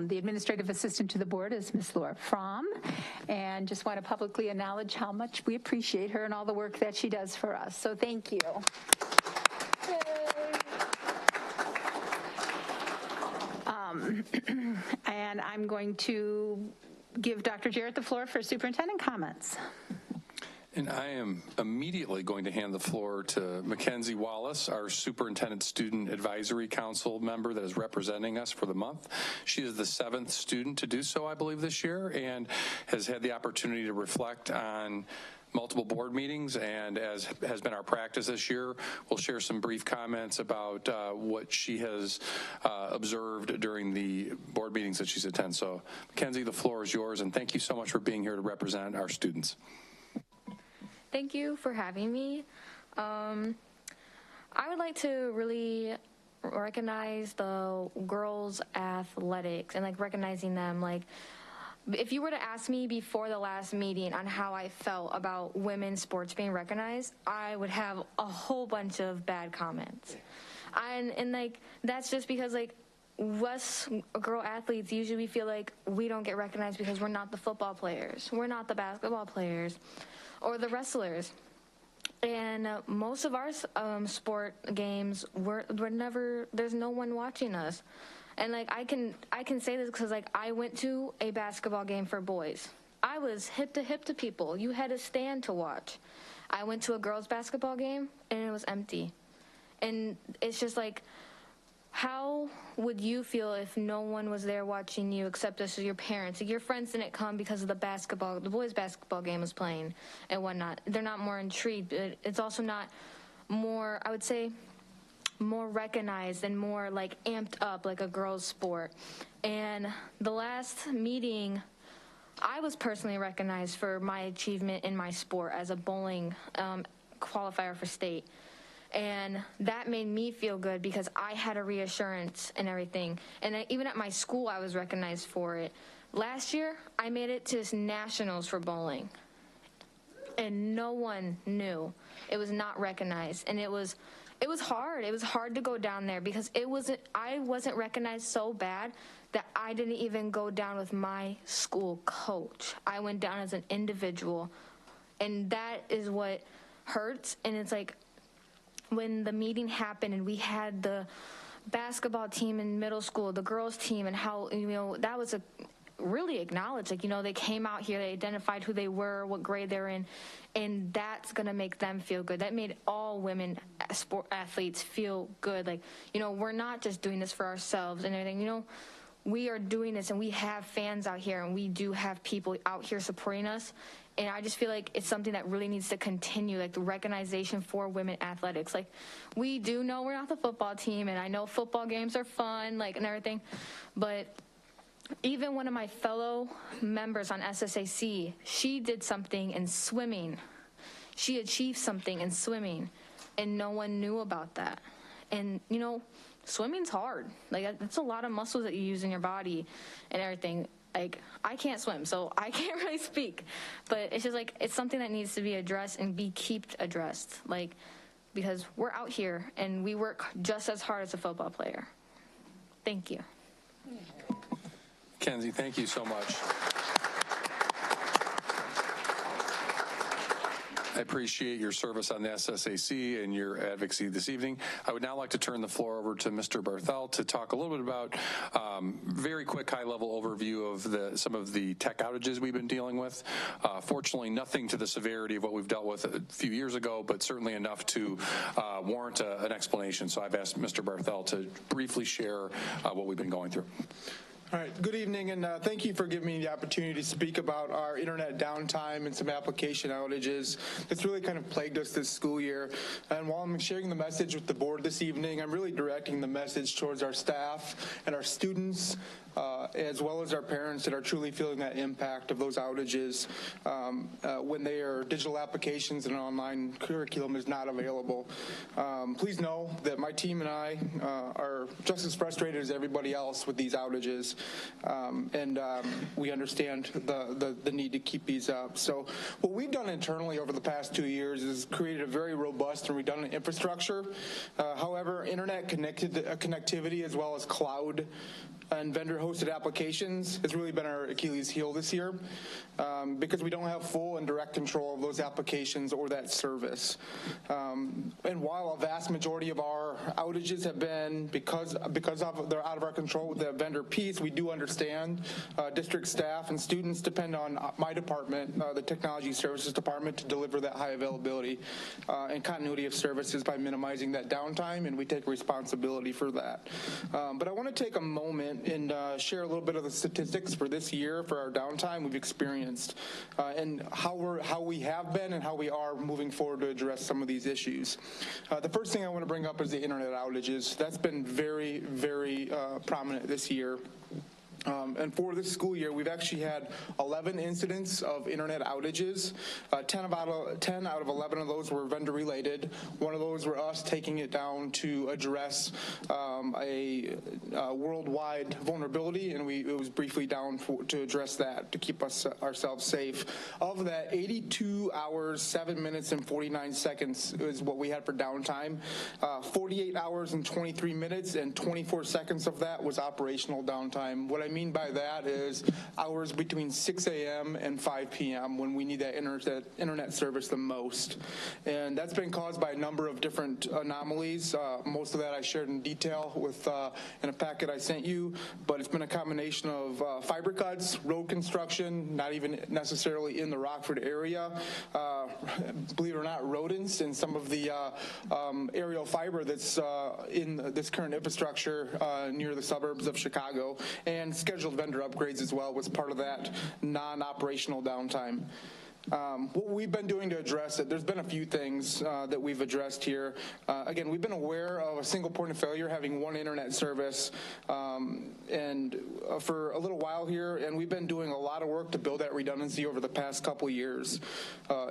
the administrative assistant to the board is Ms. Laura Fromm, and just want to publicly acknowledge how much we appreciate her and all the work that she does for us. So thank you. And I'm going to give Dr. Jarrett the floor for superintendent comments. And I am immediately going to hand the floor to Mackenzie Wallace, our Superintendent Student Advisory Council member that is representing us for the month. She is the 7th student to do so, I believe, this year, and has had the opportunity to reflect on multiple board meetings, and as has been our practice this year, we'll share some brief comments about what she has observed during the board meetings that she's attended. So, Mackenzie, the floor is yours, and thank you so much for being here to represent our students. Thank you for having me. I would like to really recognize the girls' athletics and recognizing them. If you were to ask me before the last meeting on how I felt about women's sports being recognized, I would have a whole bunch of bad comments. And that's just because us girl athletes usually feel like we don't get recognized because we're not the football players, we're not the basketball players, or the wrestlers. And most of our sport games, we're never, there's no one watching us. And I can say this because I went to a basketball game for boys. I was hip to people. You had to stand to watch. I went to a girls basketball game and it was empty. And it's just how would you feel if no one was there watching you except us as your parents? Like, your friends didn't come because of the boys' basketball game was playing and whatnot. They're not more intrigued. It's also not more, I would say, more recognized and more like amped up like a girls' sport. And the last meeting, I was personally recognized for my achievement in my sport as a bowling qualifier for state. And that made me feel good because I had a reassurance and everything. And even at my school, I was recognized for it. Last year, I made it to nationals for bowling. And no one knew. It was not recognized. And it was hard. It was hard to go down there because I wasn't recognized so bad that I didn't even go down with my school coach. I went down as an individual. And that is what hurts. And it's like, when the meeting happened and we had the basketball team in middle school, the girls team, and how, that was really acknowledged. Like, they came out here, they identified who they were, what grade they're in, and that's going to make them feel good. That made all women sport athletes feel good. Like, we're not just doing this for ourselves and everything. We are doing this, and we have fans out here, and we do have people out here supporting us. And I just feel like it's something that really needs to continue, like the recognition for women athletics. Like, we do know we're not the football team, and I know football games are fun, and everything, but even one of my fellow members on SSAC, she did something in swimming. She achieved something in swimming, and no one knew about that. And, swimming's hard. Like, it's a lot of muscles that you use in your body and everything. Like, I can't swim, so I can't really speak. But it's just like, it's something that needs to be addressed and kept addressed. Like, because we're out here and we work just as hard as a football player. Thank you. Kenzie, thank you so much. I appreciate your service on the SSAC and your advocacy this evening. I would now like to turn the floor over to Mr. Barthel to talk a little bit about very quick high-level overview of some of the tech outages we've been dealing with. Fortunately, nothing to the severity of what we've dealt with a few years ago, but certainly enough to warrant an explanation. So I've asked Mr. Barthel to briefly share what we've been going through. All right, good evening, and thank you for giving me the opportunity to speak about our internet downtime and some application outages that's really kind of plagued us this school year. And while I'm sharing the message with the board this evening, I'm really directing the message towards our staff and our students, as well as our parents that are truly feeling that impact of those outages when their digital applications and online curriculum is not available. Please know that my team and I are just as frustrated as everybody else with these outages, and we understand the need to keep these up. So what we've done internally over the past 2 years is created a very robust and redundant infrastructure. However, internet connectivity as well as cloud and vendor-hosted applications has really been our Achilles heel this year because we don't have full and direct control of those applications or that service. And while a vast majority of our outages have been because they're out of our control with the vendor piece, we do understand district staff and students depend on my department, the Technology Services Department, to deliver that high availability and continuity of services by minimizing that downtime, and we take responsibility for that. But I want to take a moment and share a little bit of the statistics for this year for our downtime we've experienced and how we have been and how we are moving forward to address some of these issues. The first thing I want to bring up is the internet outages. That's been very, very prominent this year. And for this school year, we've actually had 11 incidents of internet outages. 10 out of 11 of those were vendor related. One of those were us taking it down to address a worldwide vulnerability, and it was briefly down to address that, to keep ourselves safe. Of that, 82 hours, 7 minutes, and 49 seconds is what we had for downtime. 48 hours and 23 minutes and 24 seconds of that was operational downtime. What I I mean by that is hours between 6 a.m. and 5 p.m. when we need that internet service the most. And that's been caused by a number of different anomalies. Most of that I shared in detail with in a packet I sent you, but it's been a combination of fiber cuts, road construction, not even necessarily in the Rockford area. Believe it or not, rodents and some of the aerial fiber that's in this current infrastructure near the suburbs of Chicago, and scheduled vendor upgrades as well was part of that non-operational downtime. What we've been doing to address it, there's been a few things that we've addressed here. Again, we've been aware of a single point of failure having one internet service and for a little while here, and we've been doing a lot of work to build that redundancy over the past couple years.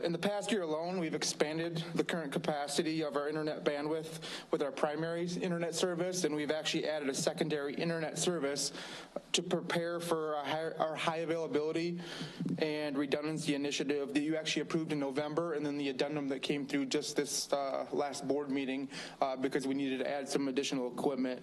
In the past year alone, we've expanded the current capacity of our internet bandwidth with our primary internet service, and we've actually added a secondary internet service to prepare for our high availability and redundancy initiative that you actually approved in November, and then the addendum that came through just this last board meeting because we needed to add some additional equipment.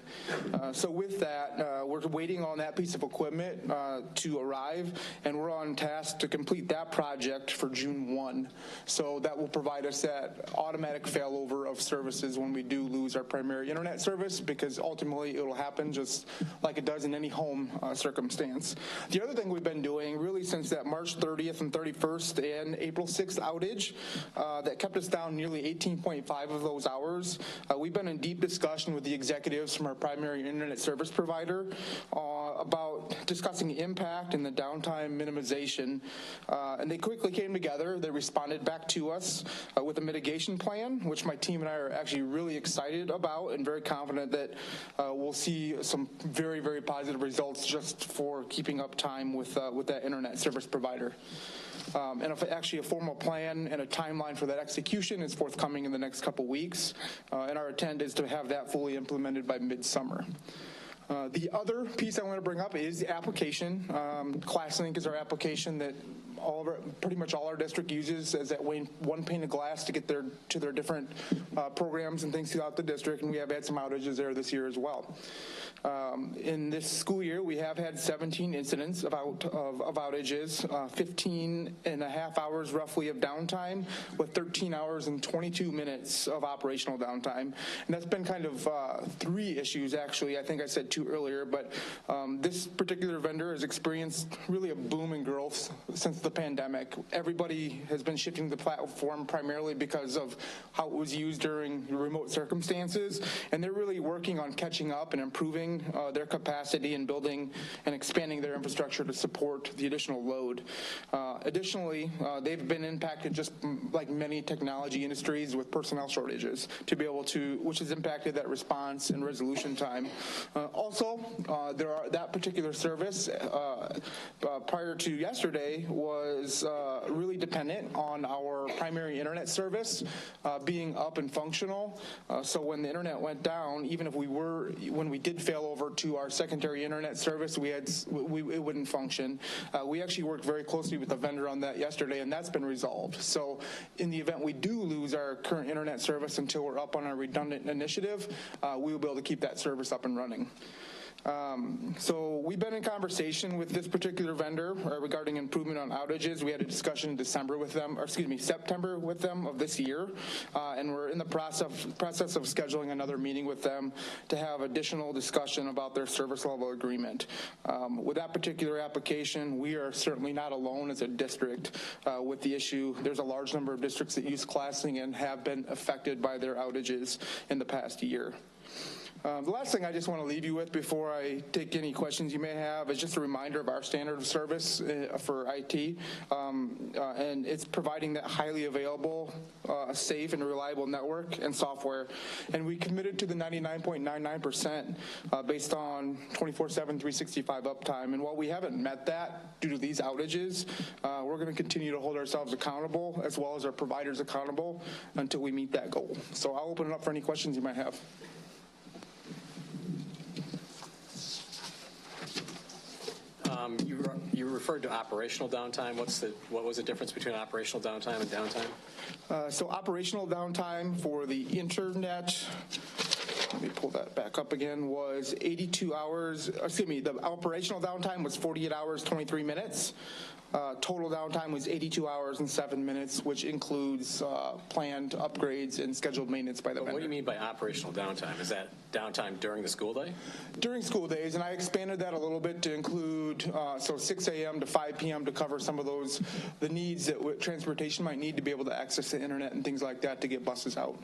So with that, we're waiting on that piece of equipment to arrive, and we're on task to complete that project for June 1. So that will provide us that automatic failover of services when we do lose our primary internet service, because ultimately it will happen just like it does in any home circumstance. The other thing we've been doing really since that March 30th and 31st and April 6th outage that kept us down nearly 18.5 of those hours. We've been in deep discussion with the executives from our primary internet service provider about discussing the impact and the downtime minimization, and they quickly came together. They responded back to us with a mitigation plan, which my team and I are actually really excited about and very confident that we'll see some very, very positive results just for keeping up time with that internet service provider. And actually a formal plan and a timeline for that execution is forthcoming in the next couple weeks, and our intent is to have that fully implemented by midsummer. The other piece I want to bring up is the application. ClassLink is our application that pretty much all our district uses as that one pane of glass to get to their different programs and things throughout the district, and we have had some outages there this year as well. In this school year, we have had 17 incidents of outages, 15 and a half hours roughly of downtime, with 13 hours and 22 minutes of operational downtime. And that's been kind of three issues, actually. I think I said two earlier, but this particular vendor has experienced really a boom in growth since the pandemic. Everybody has been shifting the platform primarily because of how it was used during remote circumstances, and they're really working on catching up and improving their capacity and building and expanding their infrastructure to support the additional load. Additionally, they've been impacted just like many technology industries with personnel shortages to be able to, which has impacted that response and resolution time. Also, that particular service prior to yesterday was really dependent on our primary internet service being up and functional. So when the internet went down, even if when we did fail over to our secondary internet service, it wouldn't function. We actually worked very closely with the vendor on that yesterday, and that's been resolved. So in the event we do lose our current internet service until we're up on our redundant initiative, we will be able to keep that service up and running. So we've been in conversation with this particular vendor regarding improvement on outages. We had a discussion in September with them of this year, and we're in the process of scheduling another meeting with them to have additional discussion about their service level agreement. With that particular application, we are certainly not alone as a district with the issue. There's a large number of districts that use ClassLink and have been affected by their outages in the past year. The last thing I just want to leave you with before I take any questions you may have is just a reminder of our standard of service for IT, and it's providing that highly available, safe, and reliable network and software. And we committed to the 99.99% based on 24/7, 365 uptime. And while we haven't met that due to these outages, we're going to continue to hold ourselves accountable as well as our providers accountable until we meet that goal. So I'll open it up for any questions you might have. You referred to operational downtime. What was the difference between operational downtime and downtime? So operational downtime for the internet let me pull that back up again, was 82 hours, excuse me, the operational downtime was 48 hours, 23 minutes. Total downtime was 82 hours and 7 minutes, which includes planned upgrades and scheduled maintenance by the vendor. What do you mean by operational downtime? Is that downtime during the school day? During school days, and I expanded that a little bit to include, so 6 a.m. to 5 p.m. to cover some of the needs that transportation might need to be able to access the internet and things like that to get buses out.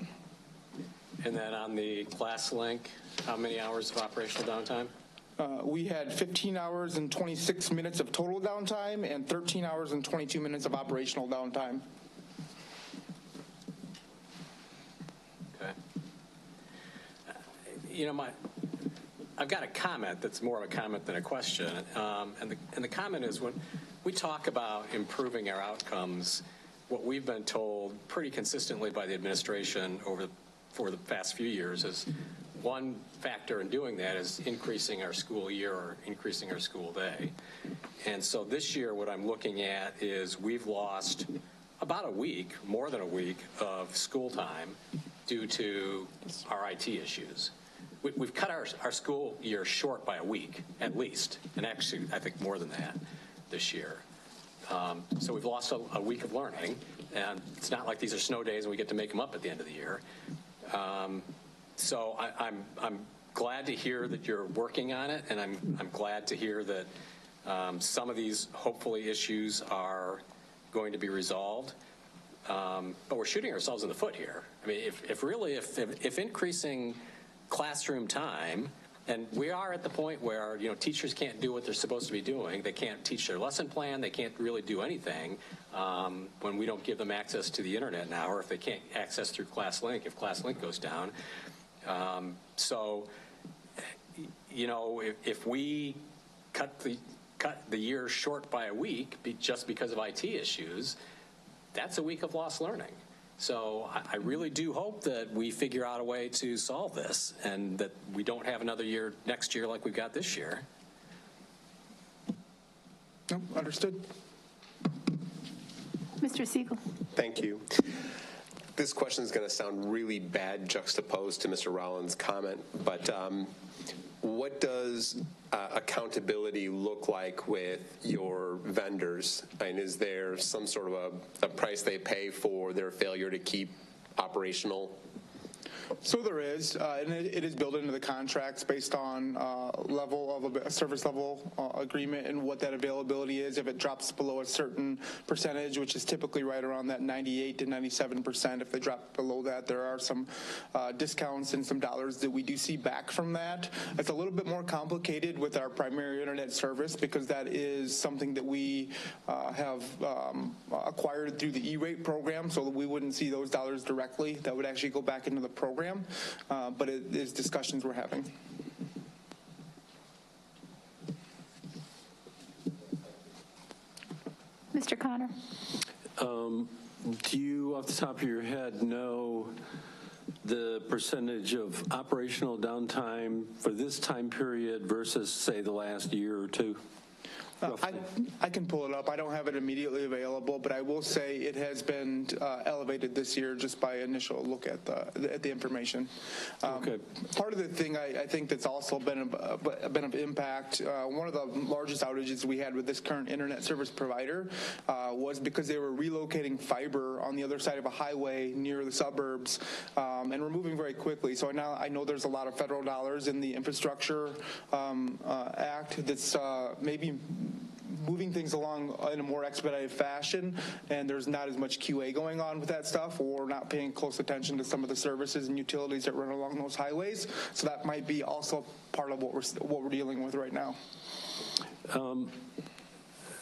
And then on the ClassLink, how many hours of operational downtime? We had 15 hours and 26 minutes of total downtime and 13 hours and 22 minutes of operational downtime. Okay. I've got a comment that's more of a comment than a question. And the comment is, when we talk about improving our outcomes, what we've been told pretty consistently by the administration for the past few years is one factor in doing that is increasing our school year or increasing our school day. And so this year what I'm looking at is we've lost about a week, more than a week, of school time due to our IT issues. We've cut our school year short by a week, at least, and actually I think more than that this year. So we've lost a week of learning, and it's not like these are snow days and we get to make them up at the end of the year. So I'm glad to hear that you're working on it, and I'm glad to hear that some of these hopefully issues are going to be resolved. But we're shooting ourselves in the foot here. I mean, if increasing classroom time, and we are at the point where teachers can't do what they're supposed to be doing. They can't teach their lesson plan. They can't really do anything when we don't give them access to the internet now, or if they can't access through ClassLink, if ClassLink goes down. So, if we cut the year short by a week just because of IT issues, that's a week of lost learning. So I really do hope that we figure out a way to solve this and that we don't have another year next year like we've got this year. No, understood. Mr. Siegel. Thank you. This question is going to sound really bad juxtaposed to Mr. Rollins' comment, but what does accountability look like with your vendors? And is there some sort of a price they pay for their failure to keep operational? So there is, and it is built into the contracts based on level of a service level agreement and what that availability is. If it drops below a certain percentage, which is typically right around that 98 to 97%, if they drop below that, there are some discounts and some dollars that we do see back from that. It's a little bit more complicated with our primary internet service because that is something that we have acquired through the E-rate program, so that we wouldn't see those dollars directly. That would actually go back into the program. But it is discussions we're having. Mr. Connor. Do you, off the top of your head, know the percentage of operational downtime for this time period versus, say, the last year or two? I can pull it up. I don't have it immediately available, but I will say it has been elevated this year just by initial look at the information. Okay. Part of the thing I think that's also been of impact, one of the largest outages we had with this current internet service provider was because they were relocating fiber on the other side of a highway near the suburbs, and we're moving very quickly. So now I know there's a lot of federal dollars in the Infrastructure Act that's maybe moving things along in a more expedited fashion, and there's not as much QA going on with that stuff, or not paying close attention to some of the services and utilities that run along those highways. So that might be also part of what we're dealing with right now.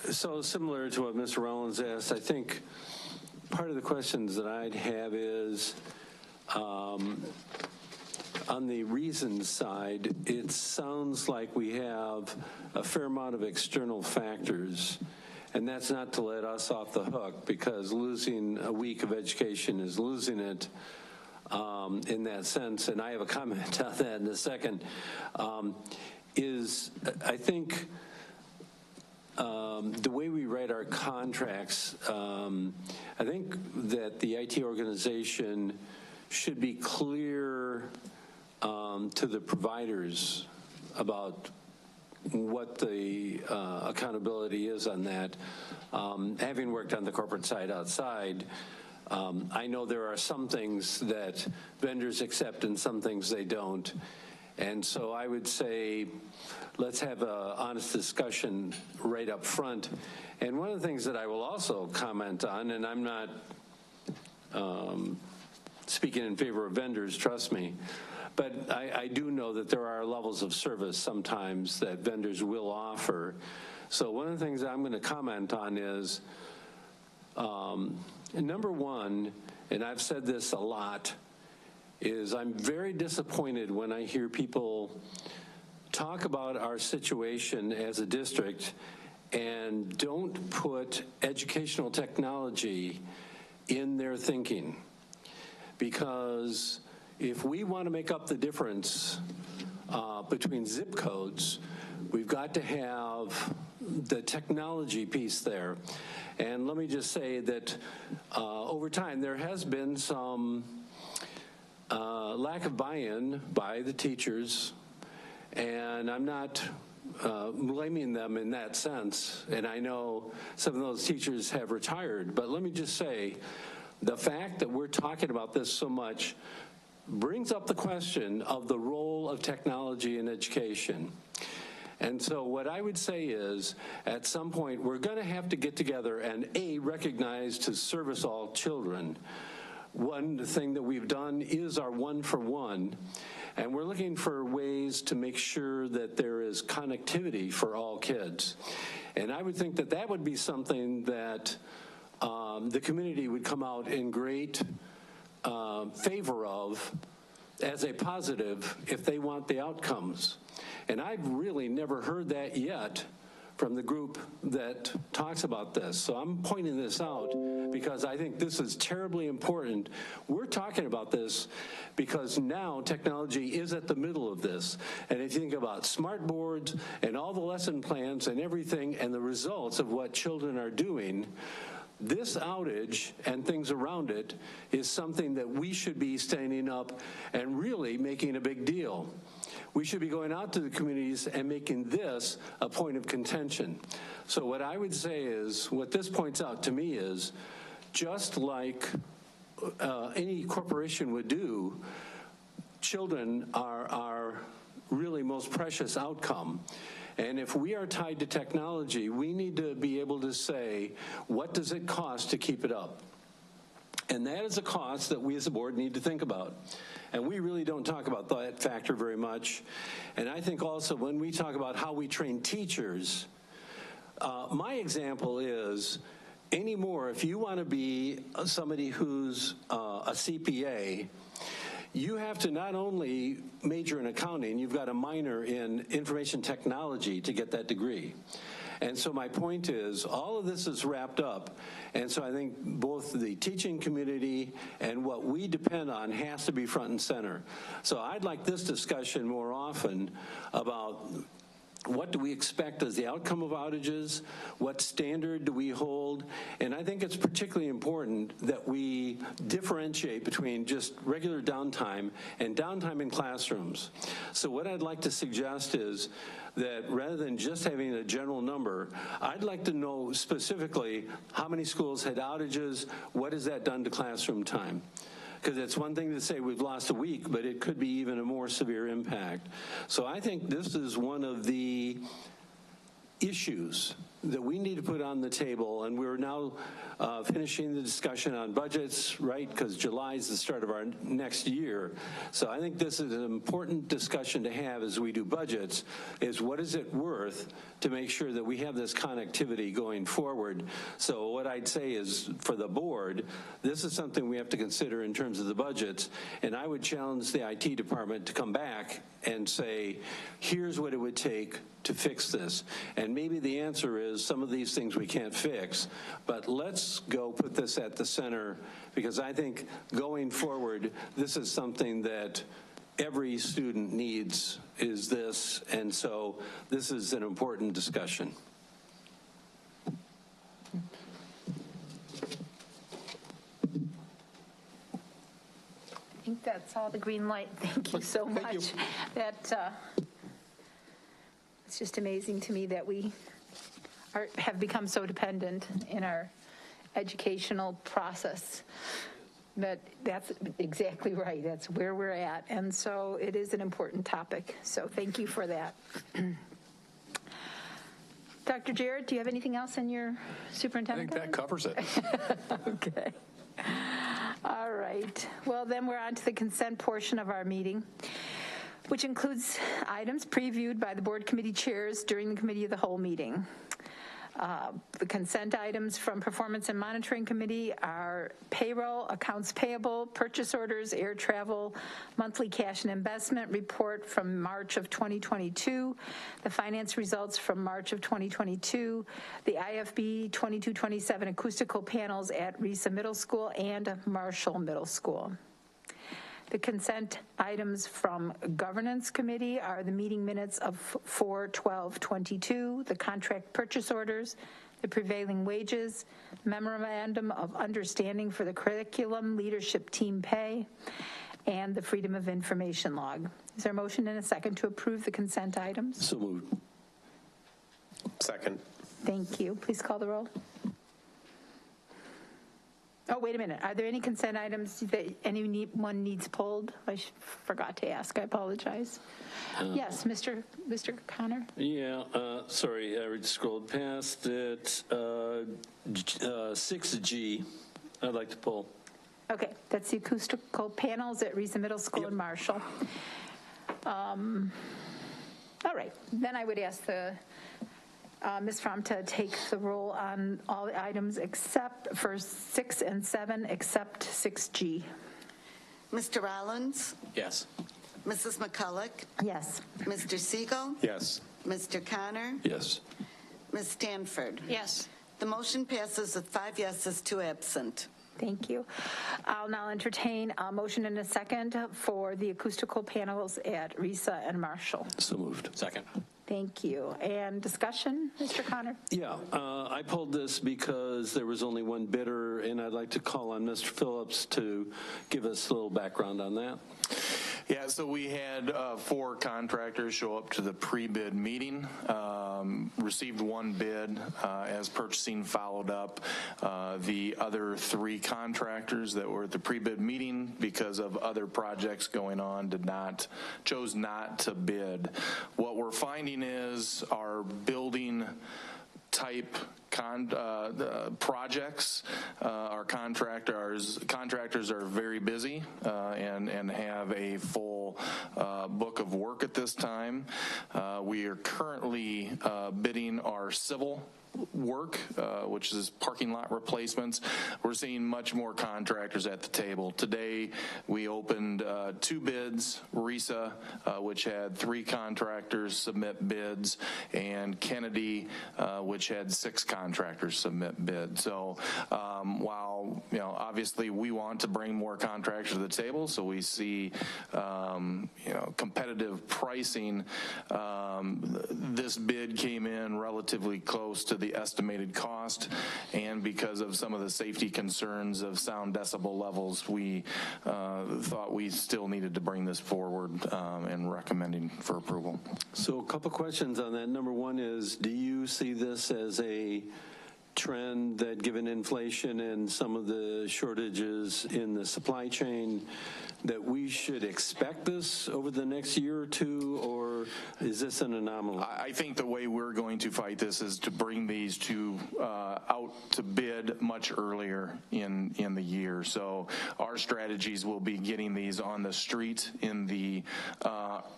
So similar to what Mr. Rollins asked, I think part of the questions that I'd have is, on the reasons side, it sounds like we have a fair amount of external factors, and that's not to let us off the hook, because losing a week of education is losing it in that sense, and I have a comment on that in a second, is I think the way we write our contracts, I think that the IT organization should be clear to the providers about what the accountability is on that. Having worked on the corporate side outside, I know there are some things that vendors accept and some things they don't. And so I would say, let's have an honest discussion right up front. And one of the things that I will also comment on, and I'm not speaking in favor of vendors, trust me, but I do know that there are levels of service sometimes that vendors will offer. So one of the things I'm going to comment on is, number one, and I've said this a lot, is I'm very disappointed when I hear people talk about our situation as a district and don't put educational technology in their thinking. Because if we want to make up the difference between zip codes, we've got to have the technology piece there. And let me just say that over time there has been some lack of buy-in by the teachers, and I'm not blaming them in that sense. And I know some of those teachers have retired, but let me just say, the fact that we're talking about this so much brings up the question of the role of technology in education. And so what I would say is, at some point, we're going to have to get together and, A, recognize to service all children. One thing that we've done is our 1-for-1, and we're looking for ways to make sure that there is connectivity for all kids. And I would think that that would be something that the community would come out in great favor of as a positive if they want the outcomes. And I've really never heard that yet from the group that talks about this. So I'm pointing this out because I think this is terribly important. We're talking about this because now technology is at the middle of this. And if you think about smart boards and all the lesson plans and everything and the results of what children are doing, this outage and things around it is something that we should be standing up and really making a big deal. We should be going out to the communities and making this a point of contention. So what I would say is, what this points out to me is, just like any corporation would do, children are our really most precious outcome. And if we are tied to technology, we need to be able to say, what does it cost to keep it up? And that is a cost that we as a board need to think about. And we really don't talk about that factor very much. And I think also when we talk about how we train teachers, my example is, anymore, if you want to be somebody who's a CPA, you have to not only major in accounting, you've got a minor in information technology to get that degree. And so my point is, all of this is wrapped up. And so I think both the teaching community and what we depend on has to be front and center. So I'd like this discussion more often about what do we expect as the outcome of outages? What standard do we hold? And I think it's particularly important that we differentiate between just regular downtime and downtime in classrooms. So what I'd like to suggest is that rather than just having a general number, I'd like to know specifically how many schools had outages, what has that done to classroom time? Because it's one thing to say we've lost a week, but it could be even a more severe impact. So I think this is one of the issues that we need to put on the table, and we're now finishing the discussion on budgets, right, because July is the start of our next year. So I think this is an important discussion to have as we do budgets, is what is it worth to make sure that we have this connectivity going forward. So what I'd say is, for the board, this is something we have to consider in terms of the budgets, and I would challenge the IT department to come back and say, here's what it would take to fix this. And maybe the answer is some of these things we can't fix, but let's go put this at the center, because I think going forward, this is something that every student needs, is this, and so this is an important discussion. think that's all the green light. Thank you so much. You. It's just amazing to me that we have become so dependent in our educational process. But that's exactly right. That's where we're at. And so it is an important topic. So thank you for that. Dr. Jarrett, do you have anything else in your superintendent? I think that covers it. Okay. All right. Well, then we're on to the consent portion of our meeting, which includes items previewed by the board committee chairs during the committee of the whole meeting. The consent items from Performance and Monitoring Committee are payroll, accounts payable, purchase orders, air travel, monthly cash and investment report from March of 2022, the finance results from March of 2022, the IFB 2227 acoustical panels at Risa Middle School and Marshall Middle School. The consent items from Governance Committee are the meeting minutes of 4/12/22, the contract purchase orders, the prevailing wages, memorandum of understanding for the curriculum leadership team pay, and the Freedom of Information log. Is there a motion and a second to approve the consent items? So moved. Second. Thank you. Please call the roll. Oh, wait a minute. Are there any consent items that anyone needs pulled? I forgot to ask. I apologize. Yes, Mr. Connor? Yeah, sorry, I scrolled past it. 6G, I'd like to pull. Okay, that's the acoustical panels at Risa Middle School in Marshall. All right, then I would ask Ms. Fromm to take the roll on all the items except for 6 and 7, except 6G. Mr. Rollins? Yes. Mrs. McCulloch? Yes. Mr. Siegel? Yes. Mr. Connor? Yes. Ms. Stanford? Yes. The motion passes with 5 yeses, 2 absent. Thank you. I'll now entertain a motion and a second for the acoustical panels at Risa and Marshall. So moved. Second. Thank you. And discussion, Mr. Connor? Yeah, I pulled this because there was only one bidder, and I'd like to call on Mr. Phillips to give us a little background on that. Yeah, so we had 4 contractors show up to the pre-bid meeting, received 1 bid as purchasing followed up. The other 3 contractors that were at the pre-bid meeting, because of other projects going on, chose not to bid. What we're finding is our building type projects, our contractors are very busy and have a full book of work at this time. We are currently bidding our civil work, which is parking lot replacements. We're seeing much more contractors at the table. Today, we opened 2 bids, Risa, which had 3 contractors submit bids, and Kennedy, which had 6 contractors submit bids. So while, obviously we want to bring more contractors to the table, so we see, competitive pricing, this bid came in relatively close to the estimated cost, and because of some of the safety concerns of sound decibel levels, we thought we still needed to bring this forward and recommending for approval. So a couple questions on that. Number one is, do you see this as a trend that, given inflation and some of the shortages in the supply chain, that we should expect this over the next year or 2, or is this an anomaly? I think the way we're going to fight this is to bring these out to bid much earlier in the year. So our strategies will be getting these on the street in the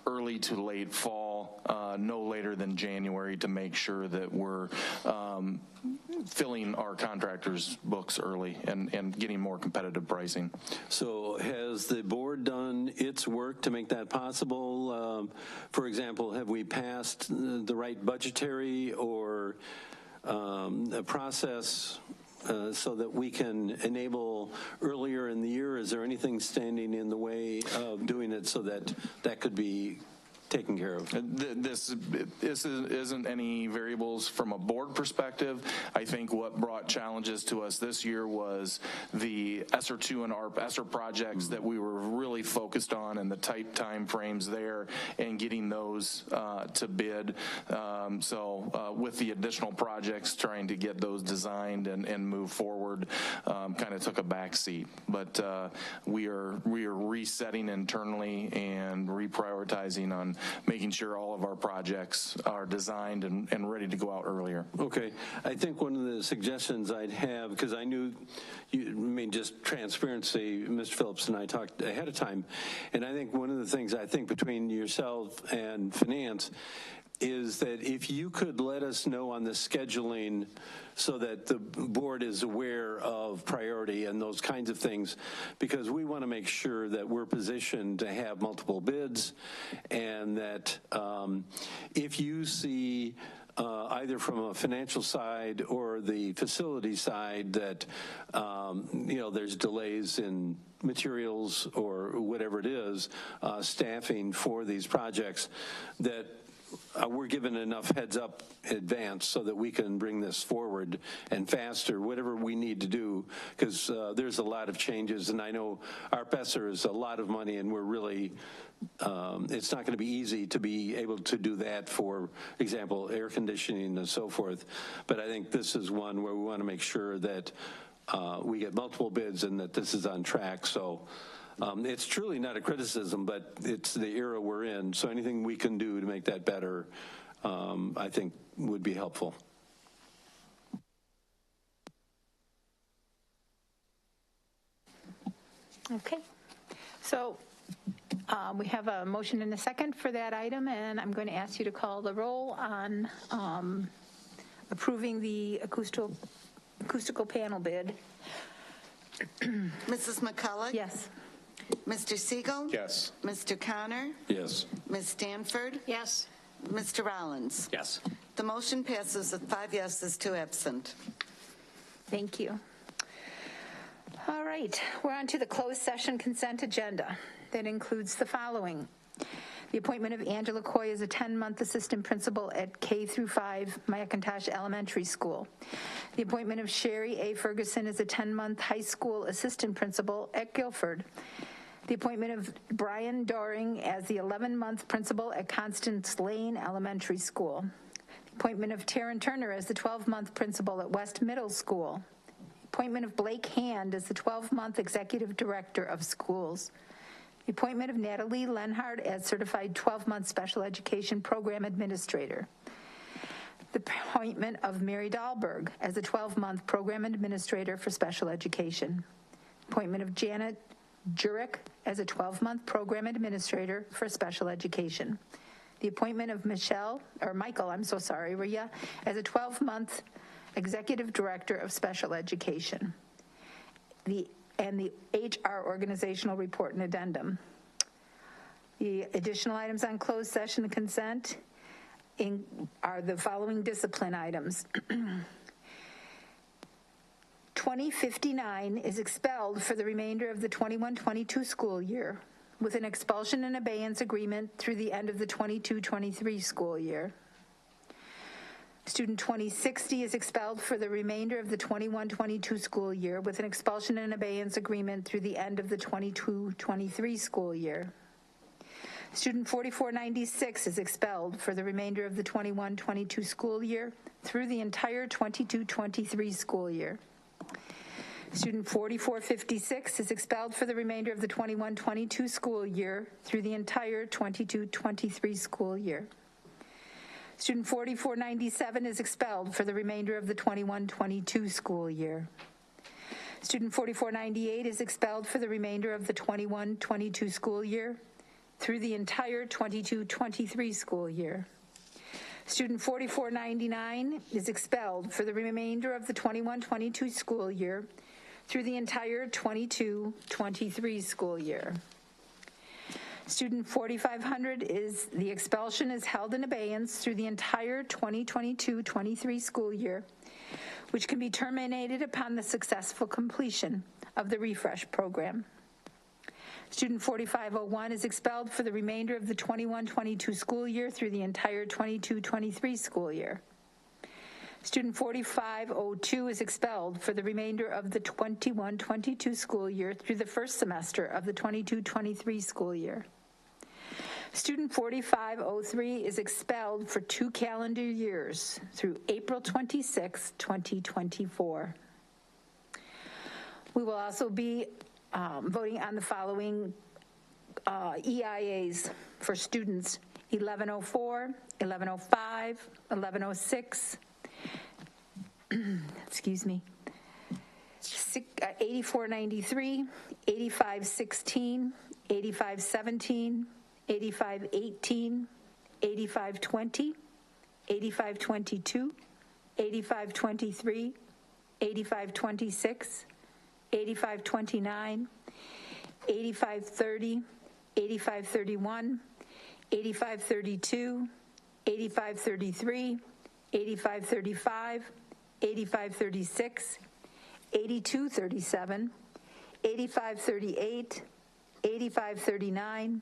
early to late fall, no later than January, to make sure that we're filling our contractors' books early and getting more competitive pricing. So has the board done its work to make that possible? For example, have we passed the right budgetary or a process so that we can enable earlier in the year? Is there anything standing in the way of doing it so that that could be taken care of. This isn't any variables from a board perspective. I think what brought challenges to us this year was the ESSER 2 and ARP ESSER projects that we were really focused on and the tight time frames there and getting those to bid. So with the additional projects, trying to get those designed and move forward kind of took a back seat. But we are resetting internally and reprioritizing on making sure all of our projects are designed and ready to go out earlier. Okay. I think one of the suggestions I'd have, because I knew, just transparency, Mr. Phillips and I talked ahead of time, and I think one of the things I think between yourself and finance is that if you could let us know on the scheduling so that the board is aware of priority and those kinds of things, because we want to make sure that we're positioned to have multiple bids, and that if you see either from a financial side or the facility side that there's delays in materials or whatever it is, staffing for these projects, that we're given enough heads up in advance so that we can bring this forward and faster, whatever we need to do, because there's a lot of changes, and I know our ESSER is a lot of money, and we're really, it's not going to be easy to be able to do that, for example, air conditioning and so forth, but I think this is one where we want to make sure that we get multiple bids and that this is on track. So it's truly not a criticism, but it's the era we're in. So anything we can do to make that better, I think would be helpful. Okay. So we have a motion and a second for that item, and I'm going to ask you to call the roll on approving the acoustical panel bid. Mrs. McCullough? Yes. Mr. Siegel? Yes. Mr. Connor? Yes. Ms. Stanford? Yes. Mr. Rollins? Yes. The motion passes with 5 yeses, 2 absent. Thank you. All right, we're on to the closed session consent agenda. That includes the following: the appointment of Angela Coy as a 10-month assistant principal at K-5 McIntosh Elementary School. The appointment of Sherry A. Ferguson as a 10-month high school assistant principal at Guilford. The appointment of Brian Doring as the 11-month principal at Constance Lane Elementary School. The appointment of Taryn Turner as the 12-month principal at West Middle School. The appointment of Blake Hand as the 12-month executive director of schools. The appointment of Natalie Lenhard as certified 12-month special education program administrator. The appointment of Mary Dahlberg as a 12-month program administrator for special education. Appointment of Janet Jurek as a 12-month program administrator for special education. The appointment of Michael Ria as a 12-month executive director of special education. And the HR organizational report and addendum. The additional items on closed session consent are the following discipline items. 2059 is expelled for the remainder of the 21-22 school year with an expulsion and abeyance agreement through the end of the 22-23 school year. Student 2060 is expelled for the remainder of the 21-22 school year with an expulsion and abeyance agreement through the end of the 22-23 school year. Student 4496 is expelled for the remainder of the 21-22 school year through the entire 22-23 school year. Student 4456 is expelled for the remainder of the 21-22 school year through the entire 22-23 school year. Student 4497 is expelled for the remainder of the 21-22 school year. Student 4498 is expelled for the remainder of the 21-22 school year through the entire 22-23 school year. Student 4499 is expelled for the remainder of the 21-22 school year through the entire 22-23 school year. Student 4500 the expulsion is held in abeyance through the entire 2022-23 school year, which can be terminated upon the successful completion of the refresh program. Student 4501 is expelled for the remainder of the 21-22 school year through the entire 22-23 school year. Student 4502 is expelled for the remainder of the 21-22 school year through the first semester of the 22-23 school year. Student 4503 is expelled for 2 calendar years through April 26, 2024. We will also be voting on the following EIAs for students: 1104, 1105, 1106, excuse me, 8493, 8516, 8517, 8518, 8520, 8522, 8523, 8526, 8529, 8530, 8531, 8532, 8533, 8535, 8536, 8237, 8538, 8539,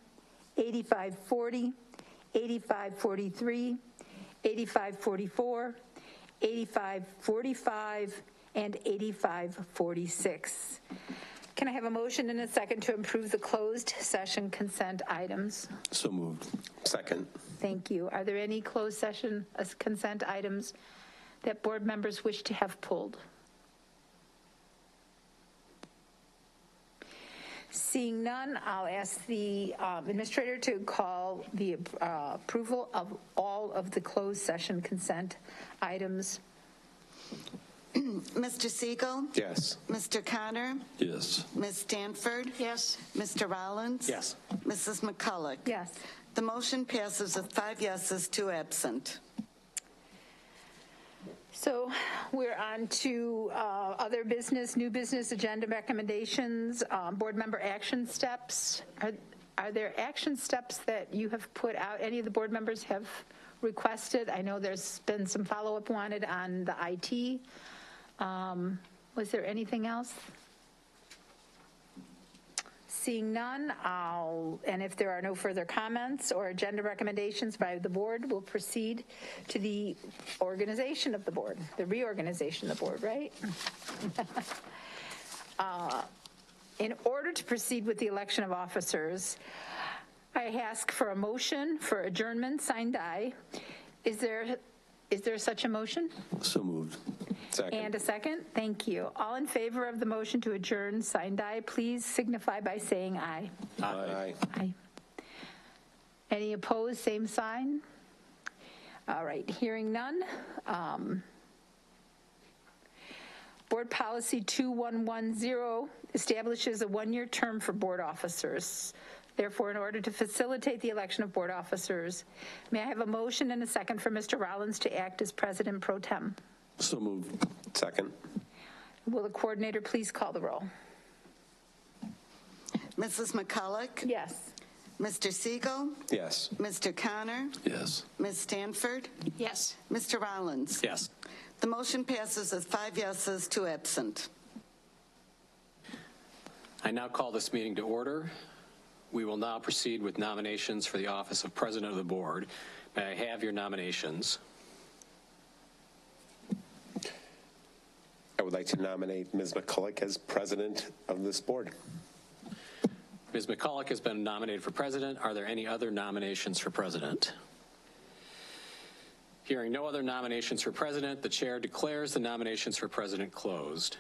8540, 8543, 8544, 8545, and 8546. Can I have a motion and a second to approve the closed session consent items? So moved. Second. Thank you. Are there any closed session consent items that board members wish to have pulled? Seeing none, I'll ask the administrator to call the approval of all of the closed session consent items. Mr. Siegel? Yes. Mr. Connor? Yes. Ms. Stanford? Yes. Mr. Rollins? Yes. Mrs. McCulloch? Yes. The motion passes with 5 yeses, 2 absent. So we're on to other business, new business agenda recommendations, board member action steps. Are there action steps that you have put out, any of the board members have requested? I know there's been some follow-up wanted on the IT. Was there anything else? Seeing none, and if there are no further comments or agenda recommendations by the board, we'll proceed to the organization of the board, the reorganization of the board, right? In order to proceed with the election of officers, I ask for a motion for adjournment, signed die. Is there such a motion? So moved. Second. And a second? Thank you. All in favor of the motion to adjourn, signed die, please signify by saying aye. Aye. Aye. Any opposed, same sign? All right, hearing none. Board Policy 2110 establishes a 1-year term for board officers. Therefore, in order to facilitate the election of board officers, may I have a motion and a second for Mr. Rollins to act as President Pro Tem? So moved. Second. Will the coordinator please call the roll? Mrs. McCulloch? Yes. Mr. Siegel? Yes. Mr. Connor? Yes. Ms. Stanford? Yes. Mr. Rollins? Yes. The motion passes with 5 yeses, 2 absent. I now call this meeting to order. We will now proceed with nominations for the office of President of the Board. May I have your nominations? I would like to nominate Ms. McCulloch as president of this board. Ms. McCulloch has been nominated for president. Are there any other nominations for president? Hearing no other nominations for president, the chair declares the nominations for president closed.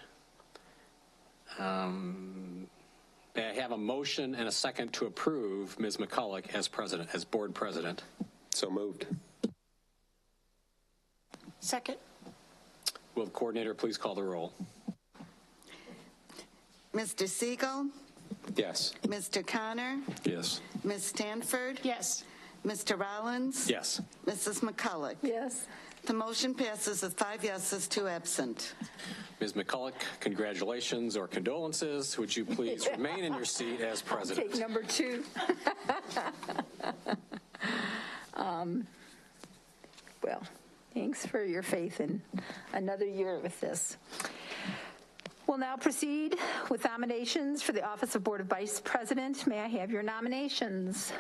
May I have a motion and a second to approve Ms. McCulloch as president, as board president? So moved. Second. Will the coordinator please call the roll? Mr. Siegel? Yes. Mr. Connor? Yes. Ms. Stanford? Yes. Mr. Rollins? Yes. Mrs. McCulloch? Yes. The motion passes with 5 yeses, 2 absent. Ms. McCulloch, congratulations or condolences. Would you please remain in your seat as president? Take number 2. Well, thanks for your faith in another year with this. We'll now proceed with nominations for the office of Board of Vice President. May I have your nominations?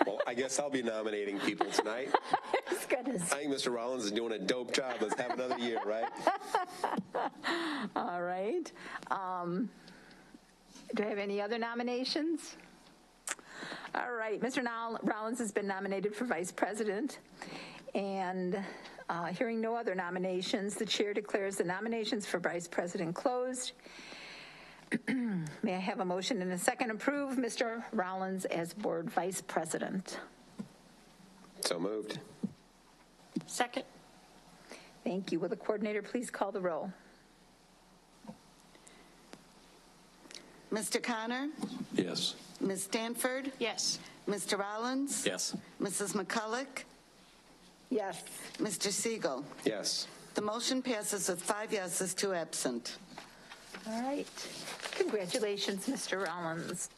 Well, I guess I'll be nominating people tonight. Goodness. I think Mr. Rollins is doing a dope job. Let's have another year, right? All right. Do I have any other nominations? All right. Mr. Rollins has been nominated for Vice President. And hearing no other nominations, the chair declares the nominations for Vice President closed. May I have a motion and a second approve Mr. Rollins as Board Vice President? So moved. Second. Thank you. Will the coordinator please call the roll? Mr. Connor? Yes. Ms. Stanford? Yes. Mr. Rollins? Yes. Mrs. McCulloch? Yes. Mr. Siegel? Yes. The motion passes with 5 yeses, 2 absent. All right. Congratulations, Mr. Rollins.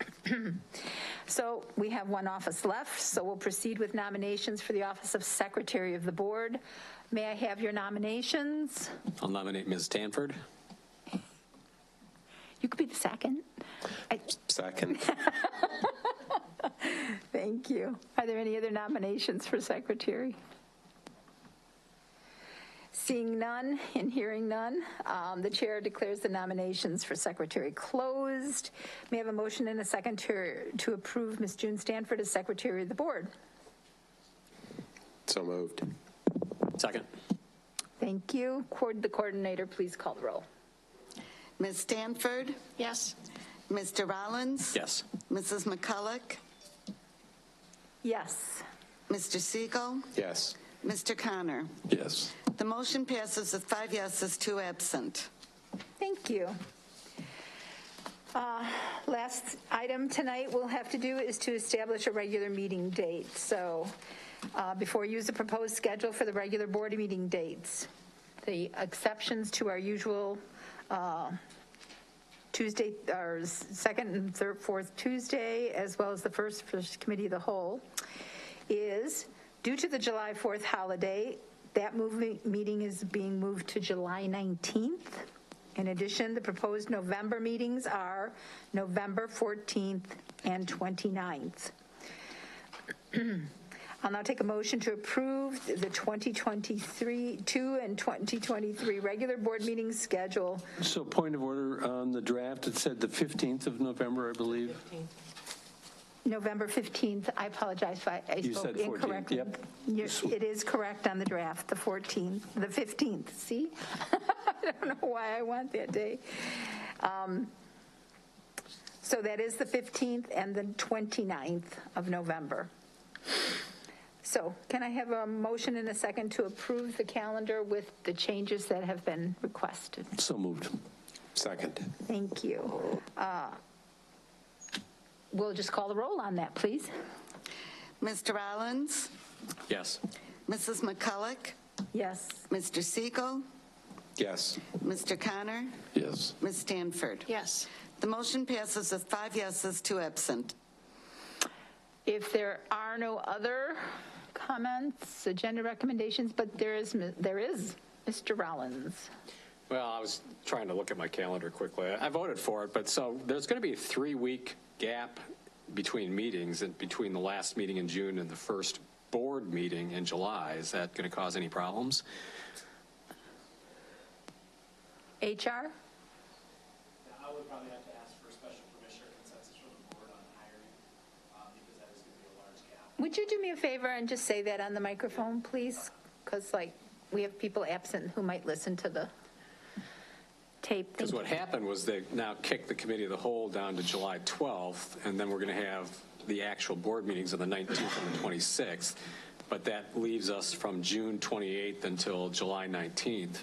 So we have one office left, so we'll proceed with nominations for the office of Secretary of the Board. May I have your nominations? I'll nominate Ms. Stanford. You could be the second. Second. Thank you. Are there any other nominations for Secretary? Seeing none and hearing none, the chair declares the nominations for Secretary closed. May I have a motion and a second to approve Ms. June Stanford as Secretary of the Board? So moved. Second. Thank you. The coordinator, please call the roll. Ms. Stanford? Yes. Mr. Rollins? Yes. Mrs. McCulloch? Yes. Mr. Siegel? Yes. Mr. Connor? Yes. The motion passes with 5 yeses, 2 absent. Thank you. Last item tonight we'll have to do is to establish a regular meeting date. So before you use the proposed schedule for the regular board meeting dates, the exceptions to our usual Tuesday, or second and third, fourth Tuesday, as well as the first committee of the whole, is due to the July 4th holiday, that meeting is being moved to July 19th. In addition, the proposed November meetings are November 14th and 29th. I'll now take a motion to approve the 2022 and 2023 regular board meeting schedule. So point of order on the draft, it said the 15th of November, I believe. 15th. November 15th. I apologize if I You spoke said 14th, incorrectly. yep. It is correct on the draft, the 14th, the 15th. See? I don't know why I want that day. So that is the 15th and the 29th of November. So can I have a motion and a second to approve the calendar with the changes that have been requested? So moved. Second. Thank you. We'll just call the roll on that, please. Mr. Rollins? Yes. Mrs. McCulloch? Yes. Mr. Siegel? Yes. Mr. Connor? Yes. Ms. Stanford? Yes. The motion passes with 5 yeses, 2 absent. If there are no other comments, agenda recommendations, but there is Mr. Rollins. Well, I was trying to look at my calendar quickly. I voted for it, but so there's going to be a 3-week gap between meetings, and between the last meeting in June and the first board meeting in July. Is that going to cause any problems? HR? I would probably have to ask for special permission or consensus from the board on hiring, because that is going to be a large gap. Would you do me a favor and just say that on the microphone, please? Because, we have people absent who might listen to the tape. Because what happened was they now kicked the committee of the whole down to July 12th, and then we're going to have the actual board meetings on the 19th and the 26th. But that leaves us from June 28th until July 19th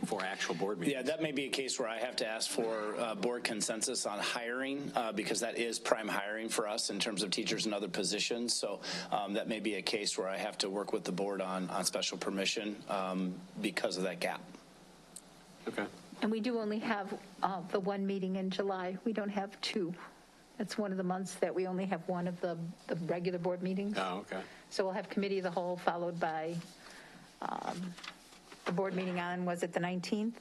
for actual board meetings. Yeah, that may be a case where I have to ask for board consensus on hiring, because that is prime hiring for us in terms of teachers and other positions. So that may be a case where I have to work with the board on special permission because of that gap. Okay. And we do only have the one meeting in July. We don't have two. It's one of the months that we only have one of the regular board meetings. Oh, okay. So we'll have committee of the whole followed by the board meeting on, was it the 19th?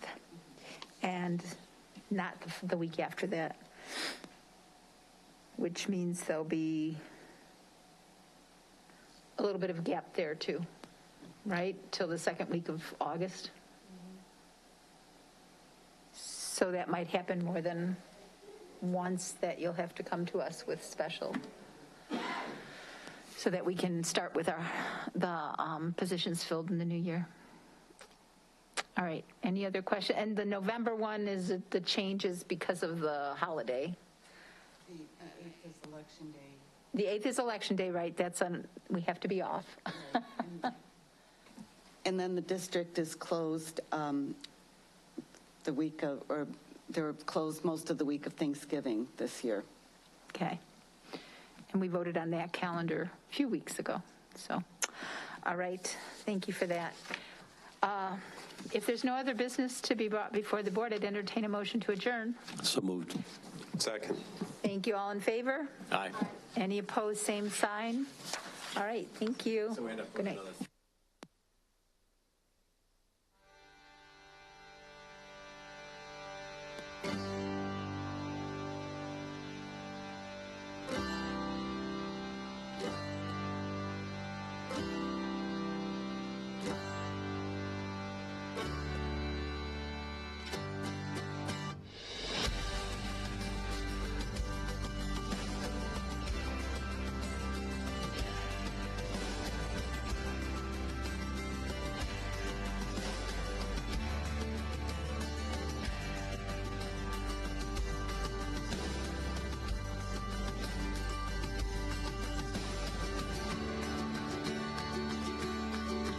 And not the week after that, which means there'll be a little bit of a gap there too, right? Till the second week of August. So that might happen more than once, that you'll have to come to us with special, so that we can start with the positions filled in the new year. All right, any other question? And the November one is the changes because of the holiday. The 8th is election day. The 8th is election day, right? We have to be off. And then the district is closed the week of, or they're closed most of the week of Thanksgiving this year. Okay. And we voted on that calendar a few weeks ago. So, all right, thank you for that. If there's no other business to be brought before the board, I'd entertain a motion to adjourn. So moved. Second. Thank you. All in favor? Aye. Any opposed, same sign? All right, thank you. So we end up Good with night. another